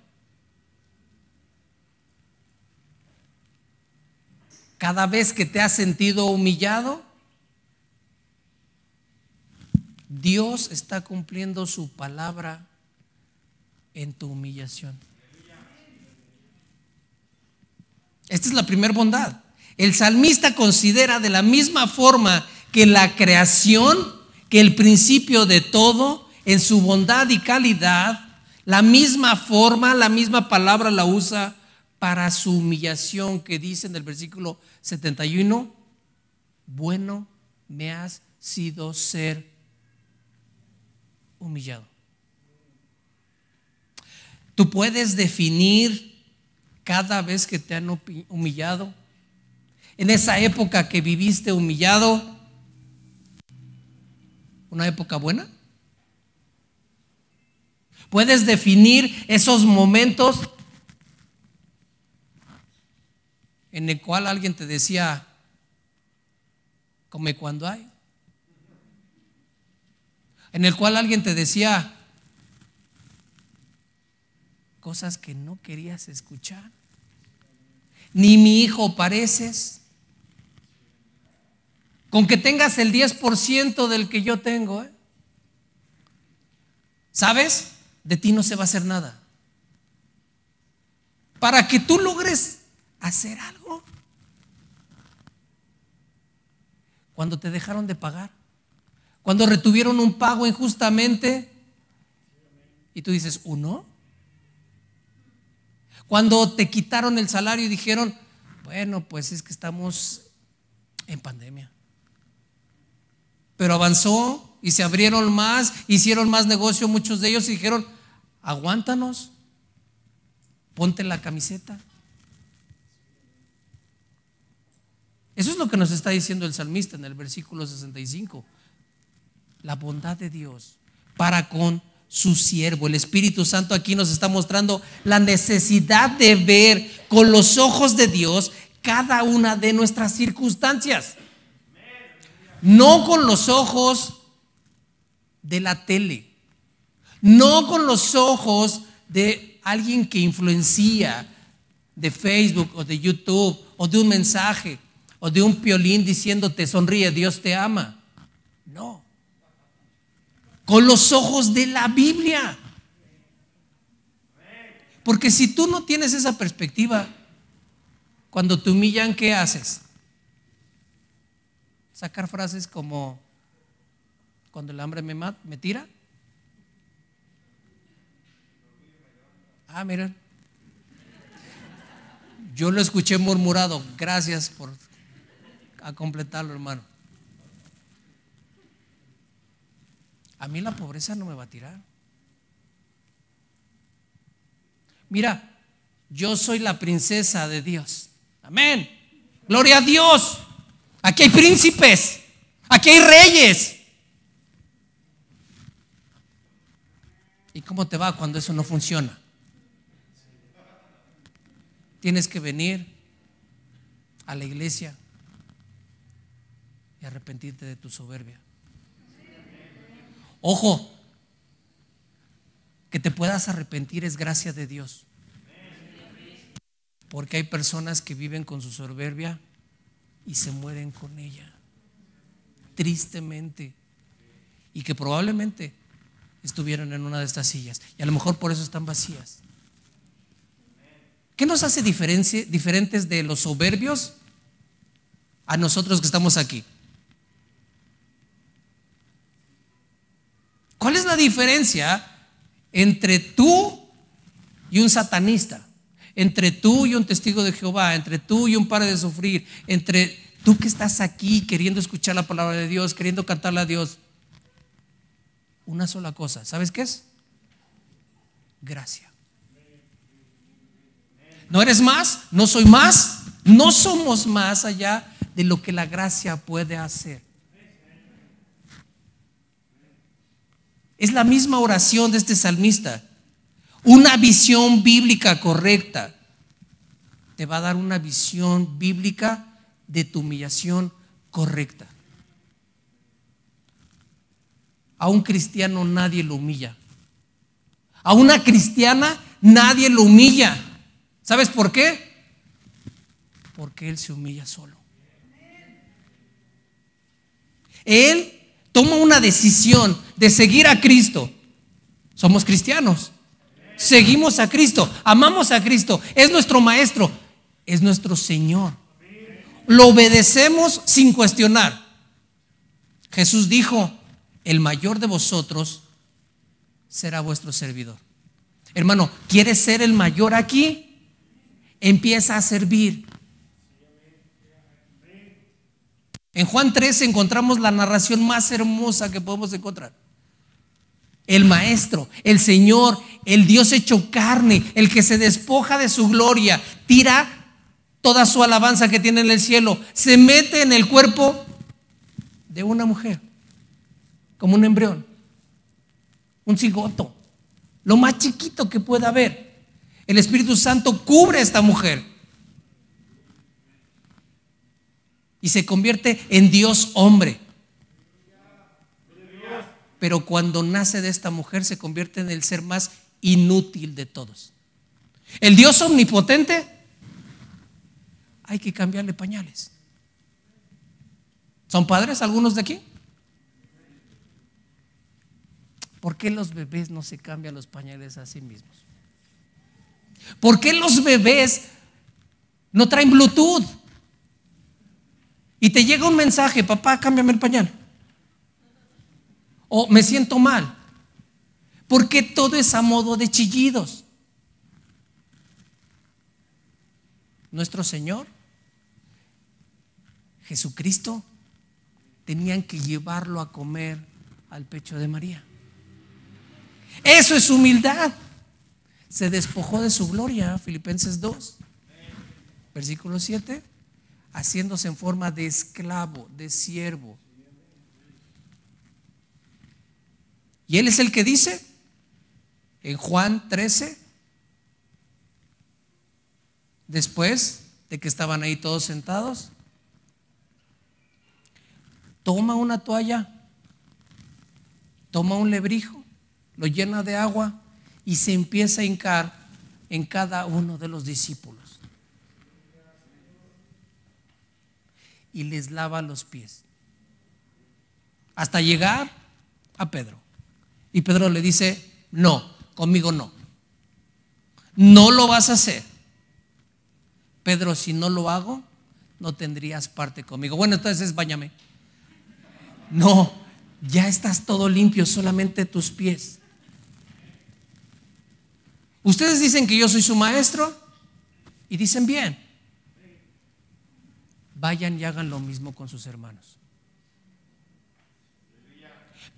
cada vez que te has sentido humillado, Dios está cumpliendo su palabra en tu humillación. Esta es la primera bondad. El salmista considera de la misma forma que la creación, que el principio de todo, en su bondad y calidad, la misma forma, la misma palabra la usa para su humillación, que dice en el versículo 71, bueno me has sido ser humillado. Tú puedes definir cada vez que te han humillado, en esa época que viviste humillado, una época buena. Puedes definir esos momentos en el cual alguien te decía, come cuando hay. En el cual alguien te decía cosas que no querías escuchar. Ni mi hijo pareces. Con que tengas el 10% del que yo tengo, ¿sabes? De ti no se va a hacer nada. Para que tú logres hacer algo. Cuando te dejaron de pagar, cuando retuvieron un pago injustamente y tú dices, ¿uno? Cuando te quitaron el salario y dijeron, bueno, pues es que estamos en pandemia. Pero avanzó y se abrieron más, hicieron más negocio muchos de ellos y dijeron, aguántanos, ponte la camiseta. Eso es lo que nos está diciendo el salmista en el versículo 65. La bondad de Dios para con su siervo. El Espíritu Santo aquí nos está mostrando la necesidad de ver con los ojos de Dios cada una de nuestras circunstancias. No con los ojos de la tele, no con los ojos de alguien que influencia, de Facebook o de YouTube o de un mensaje o de un piolín diciéndote sonríe, Dios te ama. No. Con los ojos de la Biblia. Porque si tú no tienes esa perspectiva, cuando te humillan, ¿qué haces? Sacar frases como cuando el hambre me tira. Miren, yo lo escuché murmurado. Gracias por completarlo, hermano. A mí la pobreza no me va a tirar. Mira, yo soy la princesa de Dios. Amén. Gloria a Dios. Aquí hay príncipes, aquí hay reyes. ¿Y cómo te va cuando eso no funciona? Tienes que venir a la iglesia y arrepentirte de tu soberbia. Ojo, que te puedas arrepentir es gracia de Dios. Porque hay personas que viven con su soberbia y se mueren con ella, tristemente, y que probablemente estuvieron en una de estas sillas y a lo mejor por eso están vacías. ¿Qué nos hace diferentes de los soberbios a nosotros que estamos aquí? ¿Cuál es la diferencia entre tú y un satanista? Entre tú y un testigo de Jehová, entre tú y un padre de sufrir, entre tú que estás aquí queriendo escuchar la palabra de Dios, queriendo cantarle a Dios. Una sola cosa, ¿sabes qué es? Gracia. No eres más, no soy más, no somos más allá de lo que la gracia puede hacer. Es la misma oración de este salmista. Una visión bíblica correcta te va a dar una visión bíblica de tu humillación correcta. A un cristiano nadie lo humilla. A una cristiana nadie lo humilla. ¿Sabes por qué? Porque él se humilla solo. Él toma una decisión de seguir a Cristo. Somos cristianos. Seguimos a Cristo, amamos a Cristo, es nuestro maestro, es nuestro Señor. Lo obedecemos sin cuestionar. Jesús dijo: el mayor de vosotros será vuestro servidor. Hermano, ¿quieres ser el mayor aquí? Empieza a servir. En Juan 13 encontramos la narración más hermosa que podemos encontrar. El maestro, el Señor, el Dios hecho carne, el que se despoja de su gloria, tira toda su alabanza que tiene en el cielo, se mete en el cuerpo de una mujer, como un embrión, un cigoto, lo más chiquito que pueda haber. El Espíritu Santo cubre a esta mujer y se convierte en Dios hombre. Pero cuando nace de esta mujer se convierte en el ser más inútil de todos. El Dios omnipotente, hay que cambiarle pañales. ¿Son padres algunos de aquí? ¿Por qué los bebés no se cambian los pañales a sí mismos? ¿Por qué los bebés no traen Bluetooth? Y te llega un mensaje: papá, cámbiame el pañal. O me siento mal. ¿Por qué todo es a modo de chillidos? Nuestro Señor Jesucristo tenían que llevarlo a comer al pecho de María. Eso es humildad. Se despojó de su gloria, Filipenses 2, versículo 7, haciéndose en forma de esclavo, de siervo. Y él es el que dice en Juan 13, después de que estaban ahí todos sentados, toma una toalla, toma un lebrijo, lo llena de agua y se empieza a hincar en cada uno de los discípulos. y les lava los pies. Hasta llegar a Pedro. Y Pedro le dice: no, conmigo no. No lo vas a hacer. Pedro, si no lo hago, no tendrías parte conmigo. Bueno, entonces báñame. No, ya estás todo limpio, solamente tus pies. Ustedes dicen que yo soy su maestro y dicen bien. Vayan y hagan lo mismo con sus hermanos.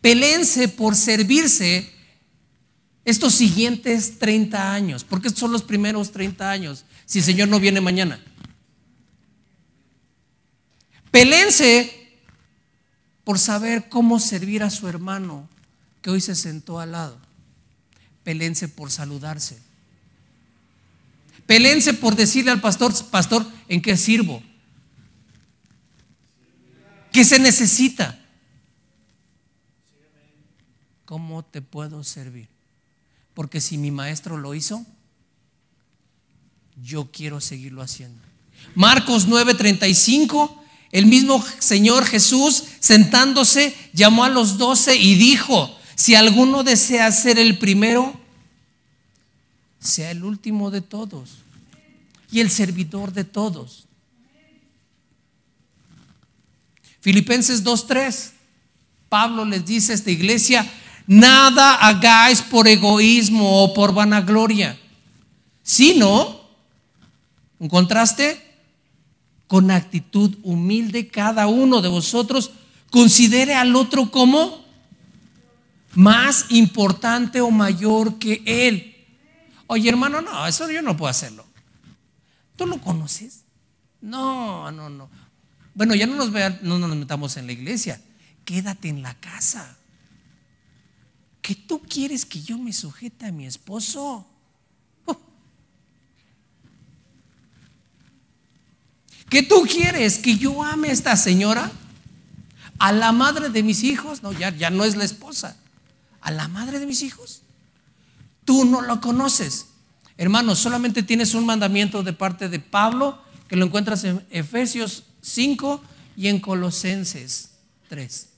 Peléense por servirse estos siguientes 30 años, porque estos son los primeros 30 años, si el Señor no viene mañana. Peléense por saber cómo servir a su hermano que hoy se sentó al lado. Peléense por saludarse. Peléense por decirle al pastor: pastor, ¿en qué sirvo? ¿Qué se necesita? ¿Cómo te puedo servir? Porque si mi maestro lo hizo, yo quiero seguirlo haciendo. Marcos 9:35, el mismo Señor Jesús, sentándose, llamó a los 12 y dijo: si alguno desea ser el primero, sea el último de todos y el servidor de todos. Filipenses 2:3, Pablo les dice a esta iglesia: nada hagáis por egoísmo o por vanagloria, sino, un contraste, con actitud humilde cada uno de vosotros considere al otro como más importante o mayor que él. Oye, hermano, no, eso yo no puedo hacerlo. ¿Tú lo conoces? No. Bueno, ya no nos metamos en la iglesia. Quédate en la casa. ¿Qué tú quieres que yo me sujete a mi esposo? ¿Qué tú quieres que yo ame a esta señora? ¿A la madre de mis hijos? No, ya no es la esposa. ¿A la madre de mis hijos? Tú no lo conoces. Hermanos, solamente tienes un mandamiento de parte de Pablo, que lo encuentras en Efesios 5 y en Colosenses 3.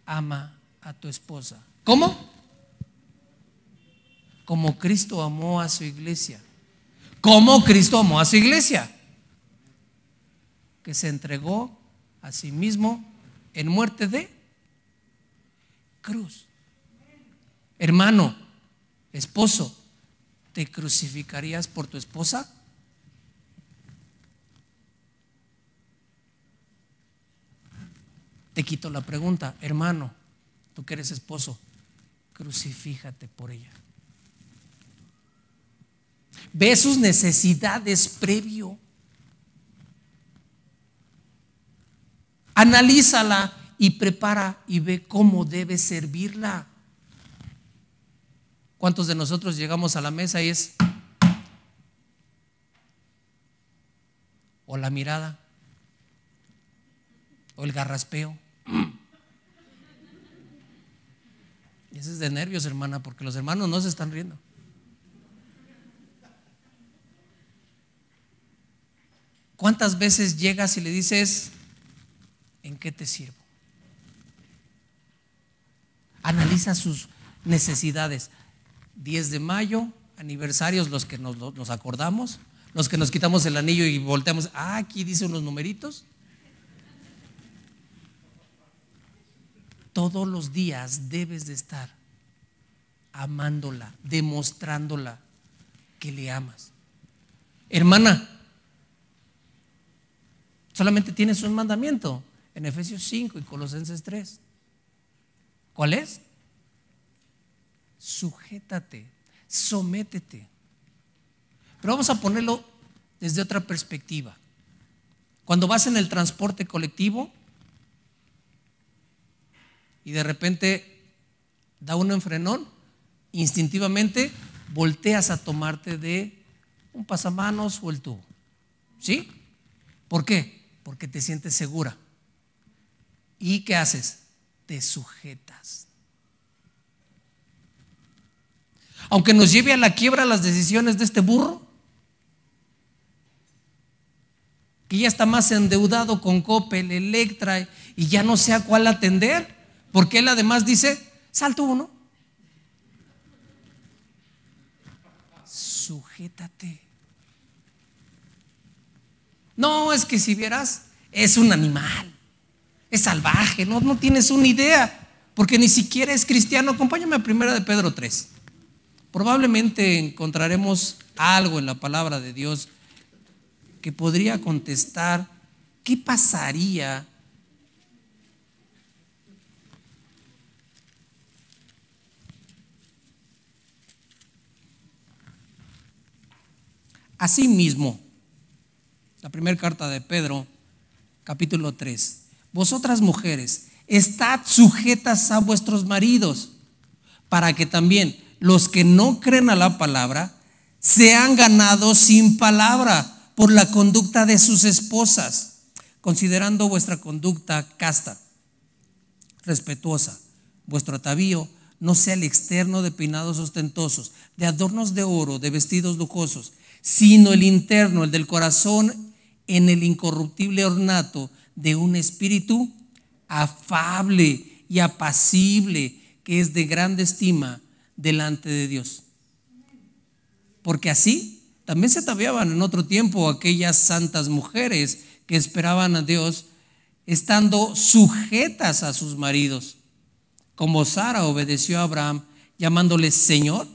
Ama a tu esposa. ¿Cómo? Como Cristo amó a su iglesia. ¿Cómo Cristo amó a su iglesia? Que se entregó a sí mismo en muerte de cruz. Hermano, esposo, ¿te crucificarías por tu esposa? Te quito la pregunta, hermano, tú que eres esposo, crucifícate por ella. Ve sus necesidades previo. Analízala y prepara y ve cómo debes servirla. ¿Cuántos de nosotros llegamos a la mesa y es o la mirada o el garraspeo? Y ese es de nervios, hermana, porque los hermanos no se están riendo. ¿Cuántas veces llegas y le dices: ¿en qué te sirvo? Analiza sus necesidades. 10 de mayo, aniversarios, los que nos acordamos, los que nos quitamos el anillo y volteamos, aquí dice unos numeritos. Todos los días debes de estar amándola, demostrándola que le amas. Hermana, solamente tienes un mandamiento en Efesios 5 y Colosenses 3. ¿Cuál es? Sujétate, sométete. Pero vamos a ponerlo desde otra perspectiva. Cuando vas en el transporte colectivo y de repente da uno en frenón, instintivamente volteas a tomarte de un pasamanos o el tubo. ¿Sí? ¿Por qué? Porque te sientes segura. ¿Y qué haces? Te sujetas. Aunque nos lleve a la quiebra las decisiones de este burro, que ya está más endeudado con Coppel, Electra y ya no sé a cuál atender, porque él además dice, salto uno. Sujétate. No, es que si vieras, es un animal, es salvaje, no tienes una idea, porque ni siquiera es cristiano. Acompáñame a 1 de Pedro 3. Probablemente encontraremos algo en la palabra de Dios que podría contestar qué pasaría asimismo. La primera carta de Pedro, capítulo 3. Vosotras mujeres, estad sujetas a vuestros maridos, para que también los que no creen a la palabra sean ganados sin palabra por la conducta de sus esposas, considerando vuestra conducta casta, respetuosa. Vuestro atavío no sea el externo de peinados ostentosos, de adornos de oro, de vestidos lujosos, sino el interno, el del corazón, en el incorruptible ornato de un espíritu afable y apacible, que es de grande estima delante de Dios. Porque así también se ataviaban en otro tiempo aquellas santas mujeres que esperaban a Dios, estando sujetas a sus maridos, como Sara obedeció a Abraham, llamándole Señor,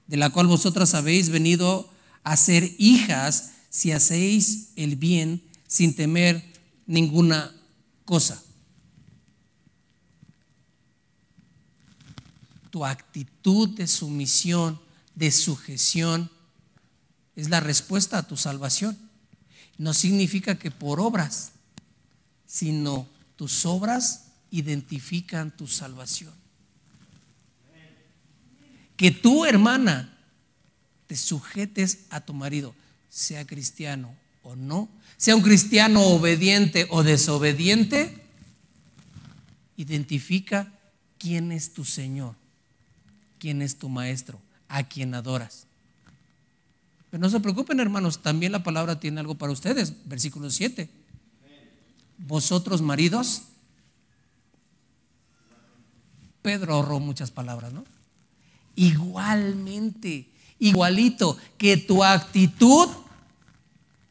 de la cual vosotras habéis venido a ser hijas si hacéis el bien sin temer ninguna cosa. Tu actitud de sumisión, de sujeción, es la respuesta a tu salvación. No significa que por obras, sino tus obras identifican tu salvación. Que tu hermana te sujetes a tu marido, sea cristiano o no, sea un cristiano obediente o desobediente, identifica quién es tu Señor, quién es tu maestro, a quien adoras. Pero no se preocupen, hermanos, también la palabra tiene algo para ustedes. Versículo 7. Vosotros maridos, Pedro ahorró muchas palabras, ¿no? Igualmente, igualito, que tu actitud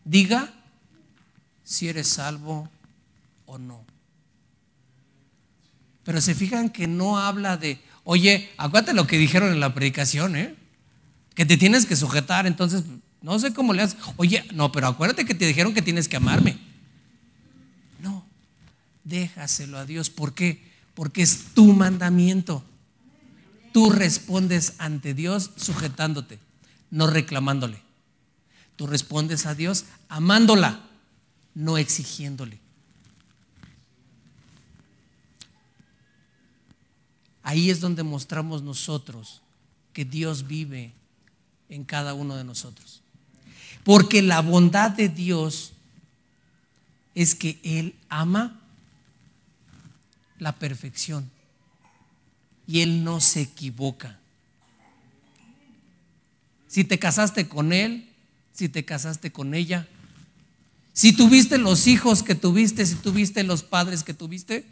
diga si eres salvo o no. Pero se fijan que no habla de, oye, acuérdate lo que dijeron en la predicación, que te tienes que sujetar, entonces no sé cómo le haces. Oye, no, pero acuérdate que te dijeron que tienes que amarme. No, déjaselo a Dios. ¿Por qué? Porque es tu mandamiento. Tú respondes ante Dios sujetándote, no reclamándole. Tú respondes a Dios amándola, no exigiéndole. Ahí es donde mostramos nosotros que Dios vive en cada uno de nosotros. Porque la bondad de Dios es que Él ama la perfección y Él no se equivoca. Si te casaste con Él, si te casaste con ella, si tuviste los hijos que tuviste, si tuviste los padres que tuviste,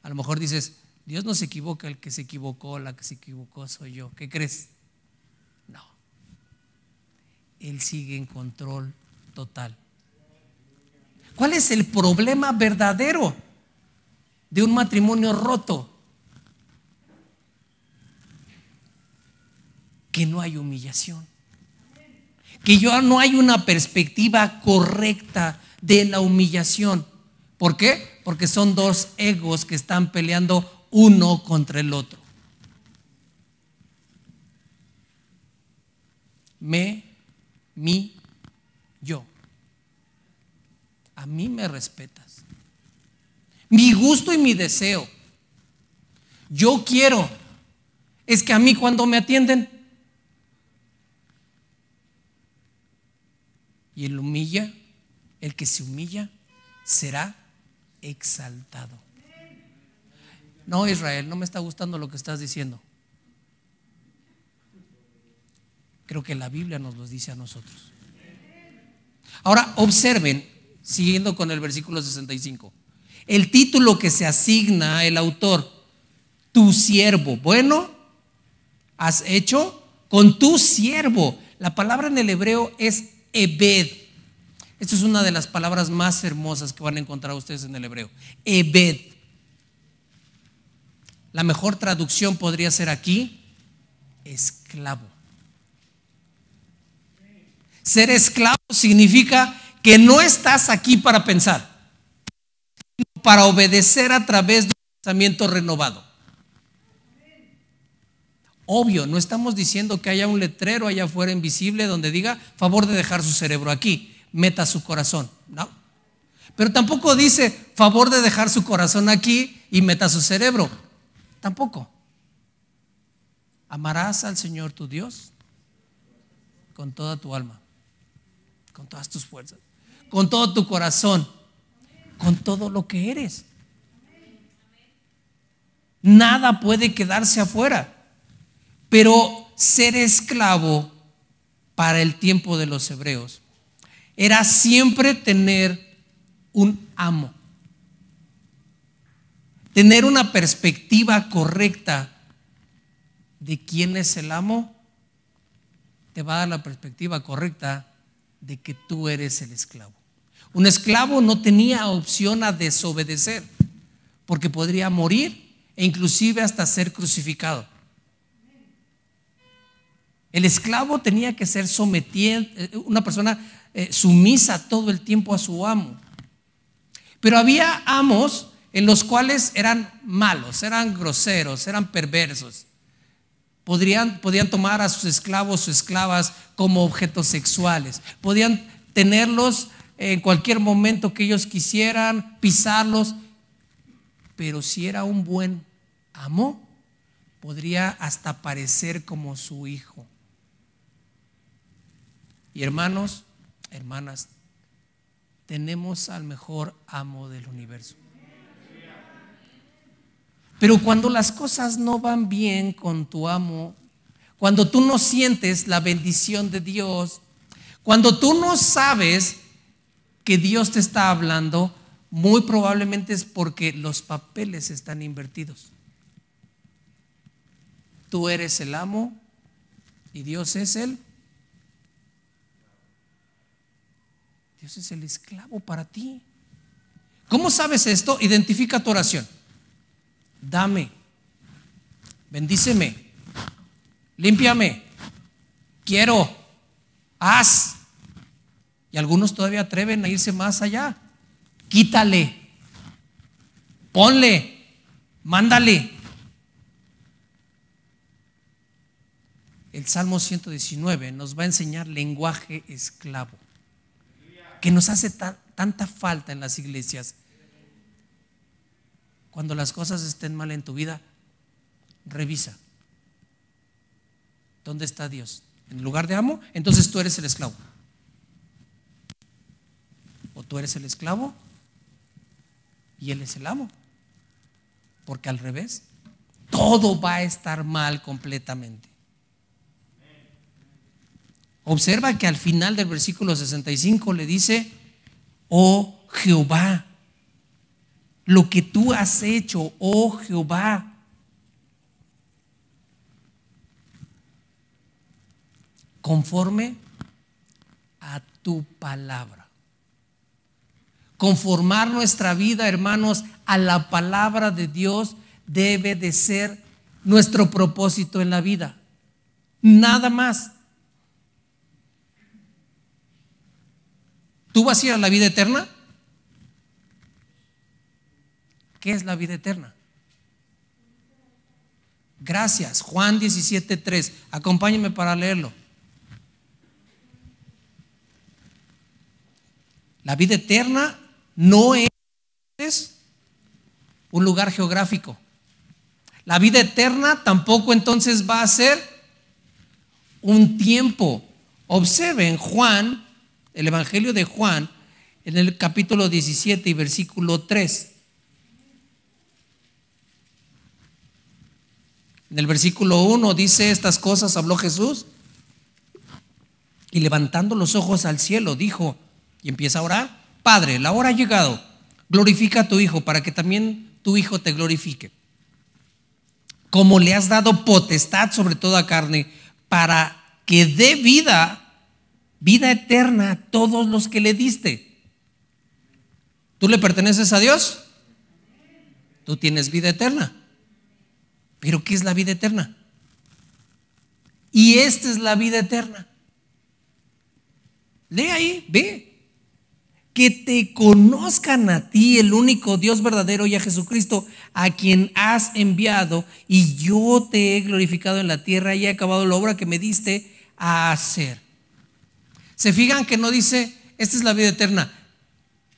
a lo mejor dices, Dios no se equivoca, el que se equivocó, la que se equivocó soy yo. ¿Qué crees? No. Él sigue en control total. ¿Cuál es el problema verdadero de un matrimonio roto? Que no hay humillación. Que ya no hay una perspectiva correcta de la humillación. ¿Por qué? Porque son dos egos que están peleando uno contra el otro. Mi, yo. A mí me respetas. Mi gusto y mi deseo. Yo quiero. Es que a mí cuando me atienden. Y el que se humilla, será exaltado. No, Israel, no me está gustando lo que estás diciendo. Creo que la Biblia nos lo dice a nosotros. Ahora observen, siguiendo con el versículo 65, el título que se asigna el autor: tu siervo. Bueno, has hecho con tu siervo. La palabra en el hebreo es ebed. Esta es una de las palabras más hermosas que van a encontrar ustedes en el hebreo. Ebed. La mejor traducción podría ser aquí: esclavo. Ser esclavo significa que no estás aquí para pensar, sino para obedecer a través de un pensamiento renovado. Obvio, no estamos diciendo que haya un letrero allá afuera invisible donde diga favor de dejar su cerebro aquí, meta su corazón, no. Pero tampoco dice favor de dejar su corazón aquí y meta su cerebro, tampoco. Amarás al Señor tu Dios con toda tu alma, con todas tus fuerzas, con todo tu corazón, con todo lo que eres. Nada puede quedarse afuera. Pero ser esclavo para el tiempo de los hebreos era siempre tener un amo, tener una perspectiva correcta de quién es el amo. Te va a dar la perspectiva correcta de que tú eres el esclavo. Un esclavo no tenía opción a desobedecer, porque podría morir e inclusive hasta ser crucificado. El esclavo tenía que ser sometido, una persona sumisa todo el tiempo a su amo. Pero había amos en los cuales eran malos, eran groseros, eran perversos. Podían tomar a sus esclavos o esclavas como objetos sexuales. Podían tenerlos en cualquier momento que ellos quisieran, pisarlos. Pero si era un buen amo, podría hasta parecer como su hijo. Y hermanos, hermanas, tenemos al mejor amo del universo. Pero cuando las cosas no van bien con tu amo, cuando tú no sientes la bendición de Dios, cuando tú no sabes que Dios te está hablando, muy probablemente es porque los papeles están invertidos. Tú eres el amo y Dios es el esclavo para ti. ¿Cómo sabes esto? Identifica tu oración. Dame, bendíceme, límpiame, quiero, haz. Y algunos todavía atreven a irse más allá. Quítale, ponle, mándale. El Salmo 119 nos va a enseñar lenguaje esclavo, que nos hace tanta falta en las iglesias. Cuando las cosas estén mal en tu vida, revisa. ¿Dónde está Dios? ¿En el lugar de amo? Entonces tú eres el esclavo. O tú eres el esclavo y Él es el amo. Porque al revés, todo va a estar mal completamente. Observa que al final del versículo 65 le dice: oh Jehová, lo que tú has hecho, oh Jehová. Conforme a tu palabra. Conformar nuestra vida, hermanos, a la palabra de Dios debe de ser nuestro propósito en la vida. Nada más. ¿Tú vas a ir a la vida eterna? ¿Qué es la vida eterna? Gracias. Juan 17:3. Acompáñenme para leerlo. La vida eterna no es un lugar geográfico. La vida eterna tampoco entonces va a ser un tiempo. Observen Juan, el Evangelio de Juan, en el capítulo 17 y versículo 3. En el versículo 1 dice: estas cosas habló Jesús y levantando los ojos al cielo dijo: Y empieza a orar. Padre, la hora ha llegado. Glorifica a tu Hijo para que también tu Hijo te glorifique. Como le has dado potestad sobre toda carne, para que dé vida eterna a todos los que le diste. ¿Tú le perteneces a Dios? Tú tienes vida eterna. ¿Pero qué es la vida eterna? Y esta es la vida eterna. Lee ahí, ve. Que te conozcan a ti, el único Dios verdadero, y a Jesucristo, a quien has enviado, y yo te he glorificado en la tierra y he acabado la obra que me diste a hacer. ¿Se fijan que no dice, esta es la vida eterna?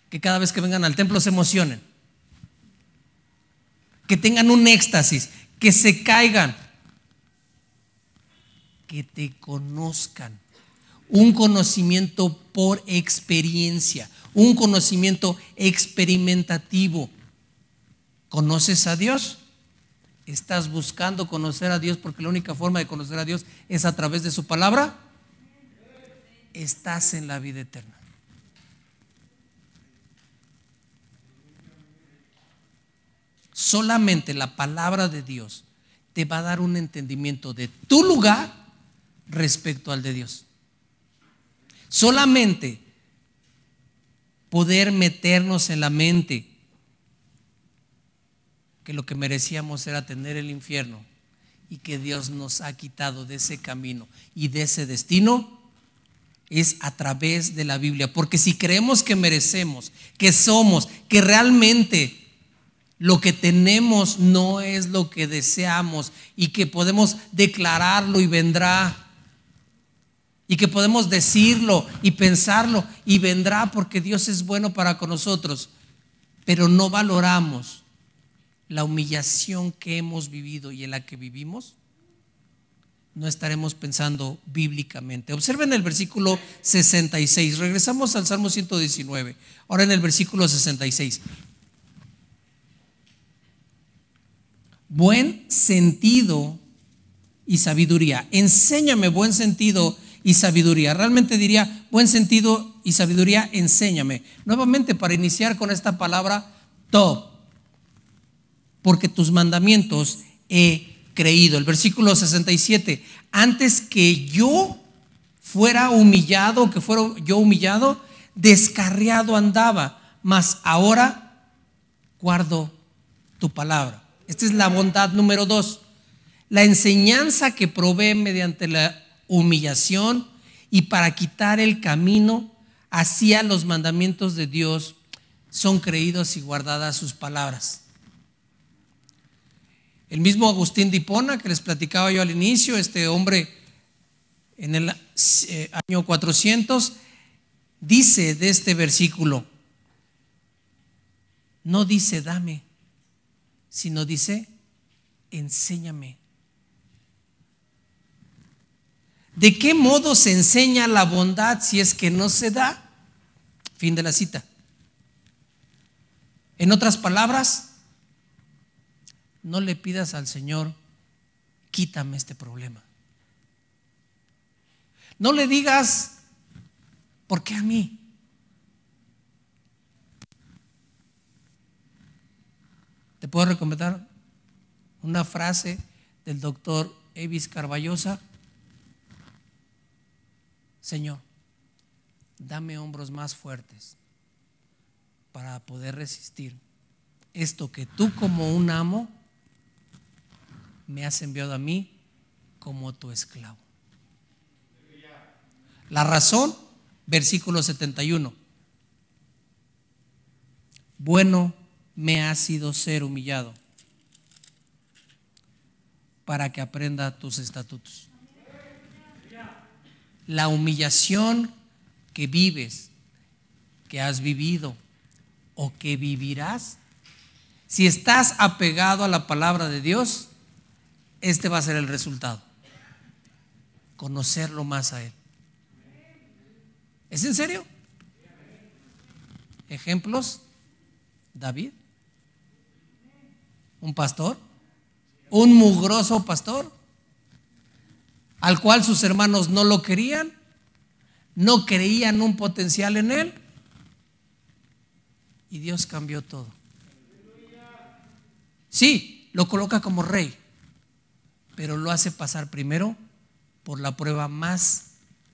Que cada vez que vengan al templo se emocionen, que tengan un éxtasis, que se caigan, que te conozcan. Un conocimiento por experiencia, un conocimiento experimentativo. ¿Conoces a Dios? ¿Estás buscando conocer a Dios porque la única forma de conocer a Dios es a través de su palabra? Estás en la vida eterna. Solamente la palabra de Dios te va a dar un entendimiento de tu lugar respecto al de Dios. Solamente poder meternos en la mente que lo que merecíamos era tener el infierno y que Dios nos ha quitado de ese camino y de ese destino es a través de la Biblia. Porque si creemos que merecemos, que somos, que realmente lo que tenemos no es lo que deseamos y que podemos declararlo y vendrá, y que podemos decirlo y pensarlo y vendrá porque Dios es bueno para con nosotros, pero no valoramos la humillación que hemos vivido y en la que vivimos, no estaremos pensando bíblicamente. Observen el versículo 66. Regresamos al Salmo 119. Ahora en el versículo 66. Buen sentido y sabiduría. Enséñame buen sentido y sabiduría. Realmente diría buen sentido y sabiduría, enséñame. Nuevamente para iniciar con esta palabra top, porque tus mandamientos he creído. El versículo 67, antes que yo fuera humillado, que fuera yo humillado, descarriado andaba, mas ahora guardo tu palabra. Esta es la bondad número 2, la enseñanza que provee mediante la humillación y para quitar el camino hacia los mandamientos de Dios son creídos y guardadas sus palabras. El mismo Agustín de Hipona que les platicaba yo al inicio, este hombre en el año 400 dice de este versículo, no dice dame, sino dice enséñame. ¿De qué modo se enseña la bondad si es que no se da? Fin de la cita. En otras palabras, no le pidas al Señor, quítame este problema. No le digas, ¿por qué a mí? Te puedo recomendar una frase del doctor Evis Carballosa. Señor, dame hombros más fuertes para poder resistir esto que tú como un amo me has enviado a mí como tu esclavo. La razón, versículo 71. Bueno me ha sido ser humillado para que aprenda tus estatutos. La humillación que vives, que has vivido o que vivirás, si estás apegado a la palabra de Dios, este va a ser el resultado: conocerlo más a Él. ¿Es en serio? Ejemplos: David, un pastor, un mugroso pastor, al cual sus hermanos no lo querían, no creían un potencial en él, Y Dios cambió todo. Sí, lo coloca como rey, pero lo hace pasar primero por la prueba más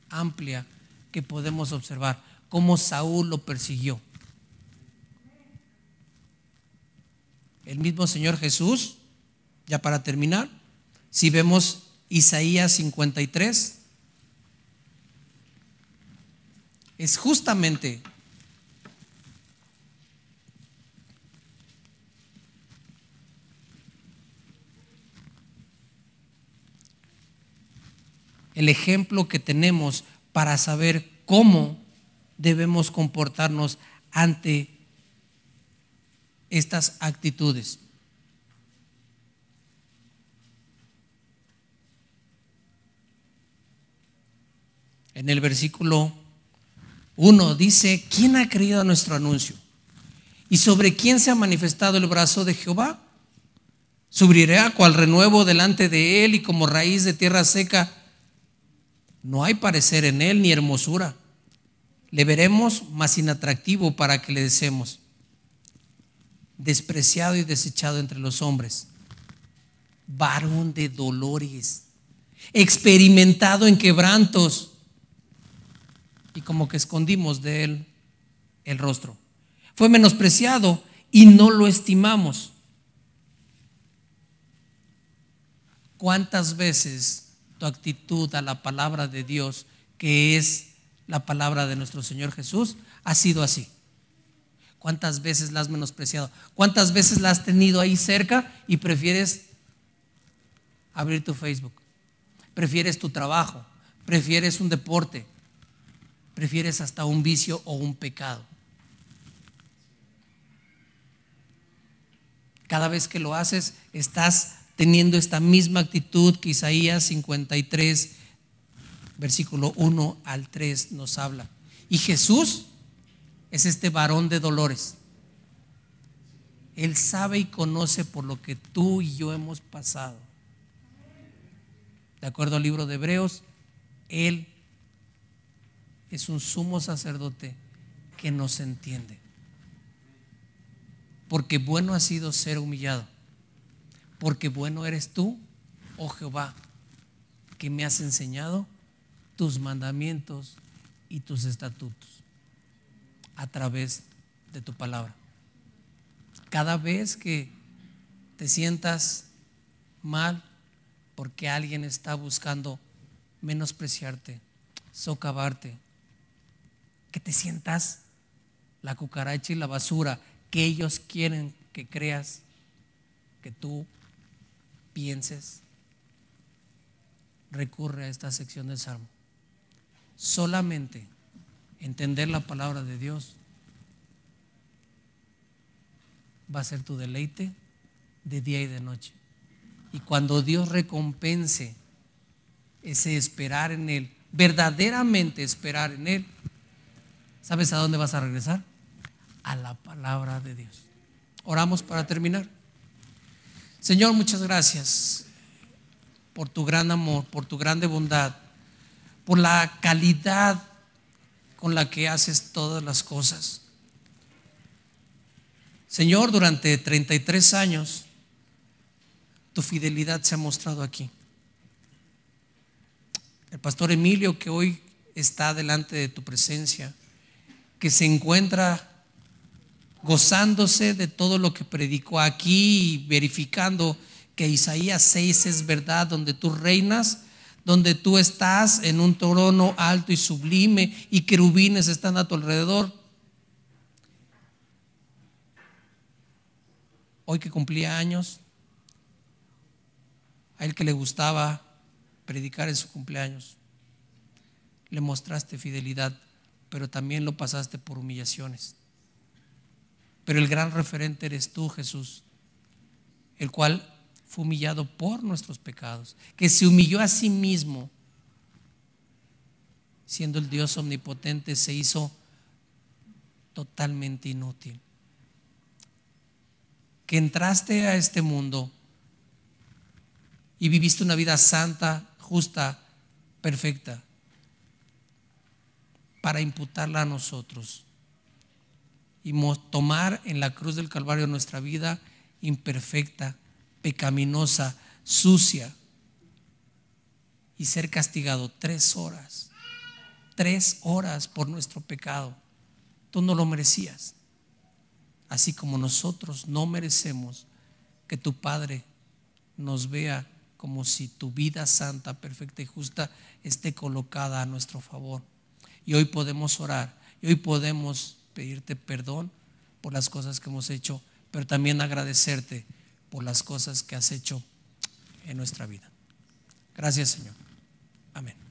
amplia que podemos observar, cómo Saúl lo persiguió. El mismo Señor Jesús, ya para terminar, si vemos Isaías 53, es justamente el ejemplo que tenemos para saber cómo debemos comportarnos ante estas actitudes. En el versículo 1 dice: ¿quién ha creído a nuestro anuncio? ¿Y sobre quién se ha manifestado el brazo de Jehová? Subirá cual renuevo delante de él, y como raíz de tierra seca. No hay parecer en él ni hermosura. Le veremos más inatractivo para que le deseemos. Despreciado y desechado entre los hombres, varón de dolores, experimentado en quebrantos, y como que escondimos de él el rostro. Fue menospreciado y no lo estimamos. ¿Cuántas veces tu actitud a la palabra de Dios, que es la palabra de nuestro Señor Jesús, ha sido así? ¿Cuántas veces la has menospreciado? ¿Cuántas veces la has tenido ahí cerca y prefieres abrir tu Facebook? Prefieres tu trabajo, prefieres un deporte, prefieres hasta un vicio o un pecado. Cada vez que lo haces, estás teniendo esta misma actitud que Isaías 53, versículo 1 al 3 nos habla. Y Jesús es este varón de dolores. Él sabe y conoce por lo que tú y yo hemos pasado. De acuerdo al libro de Hebreos, Él es un sumo sacerdote que nos entiende. Porque bueno ha sido ser humillado. Porque bueno eres tú, oh Jehová, que me has enseñado tus mandamientos y tus estatutos a través de tu palabra. Cada vez que te sientas mal porque alguien está buscando menospreciarte, socavarte, que te sientas la cucaracha y la basura que ellos quieren que creas, que tú pienses, recurre a esta sección del Salmo. Solamente entender la palabra de Dios va a ser tu deleite de día y de noche. Y cuando Dios recompense ese esperar en Él, verdaderamente esperar en Él, ¿sabes a dónde vas a regresar? A la palabra de Dios. Oramos para terminar. Señor, muchas gracias por tu gran amor, por tu grande bondad, por la calidad con la que haces todas las cosas. Señor, durante 33 años tu fidelidad se ha mostrado aquí. El pastor Emilio, que hoy está delante de tu presencia, que se encuentra gozándose de todo lo que predicó aquí y verificando que Isaías 6 es verdad, donde tú reinas, donde tú estás en un trono alto y sublime y querubines están a tu alrededor. Hoy que cumplía años, a él que le gustaba predicar en su cumpleaños, le mostraste fidelidad, pero también lo pasaste por humillaciones. Pero el gran referente eres tú, Jesús, el cual fue humillado por nuestros pecados, que se humilló a sí mismo, siendo el Dios omnipotente, se hizo totalmente inútil. Que entraste a este mundo y viviste una vida santa, justa, perfecta, para imputarla a nosotros. y tomar en la cruz del Calvario nuestra vida imperfecta, pecaminosa, sucia, y ser castigado 3 horas. 3 horas por nuestro pecado. Tú no lo merecías. Así como nosotros no merecemos que tu Padre nos vea como si tu vida santa, perfecta y justa esté colocada a nuestro favor. Y hoy podemos orar, y hoy podemos pedirte perdón por las cosas que hemos hecho, pero también agradecerte por las cosas que has hecho en nuestra vida. Gracias, Señor. Amén.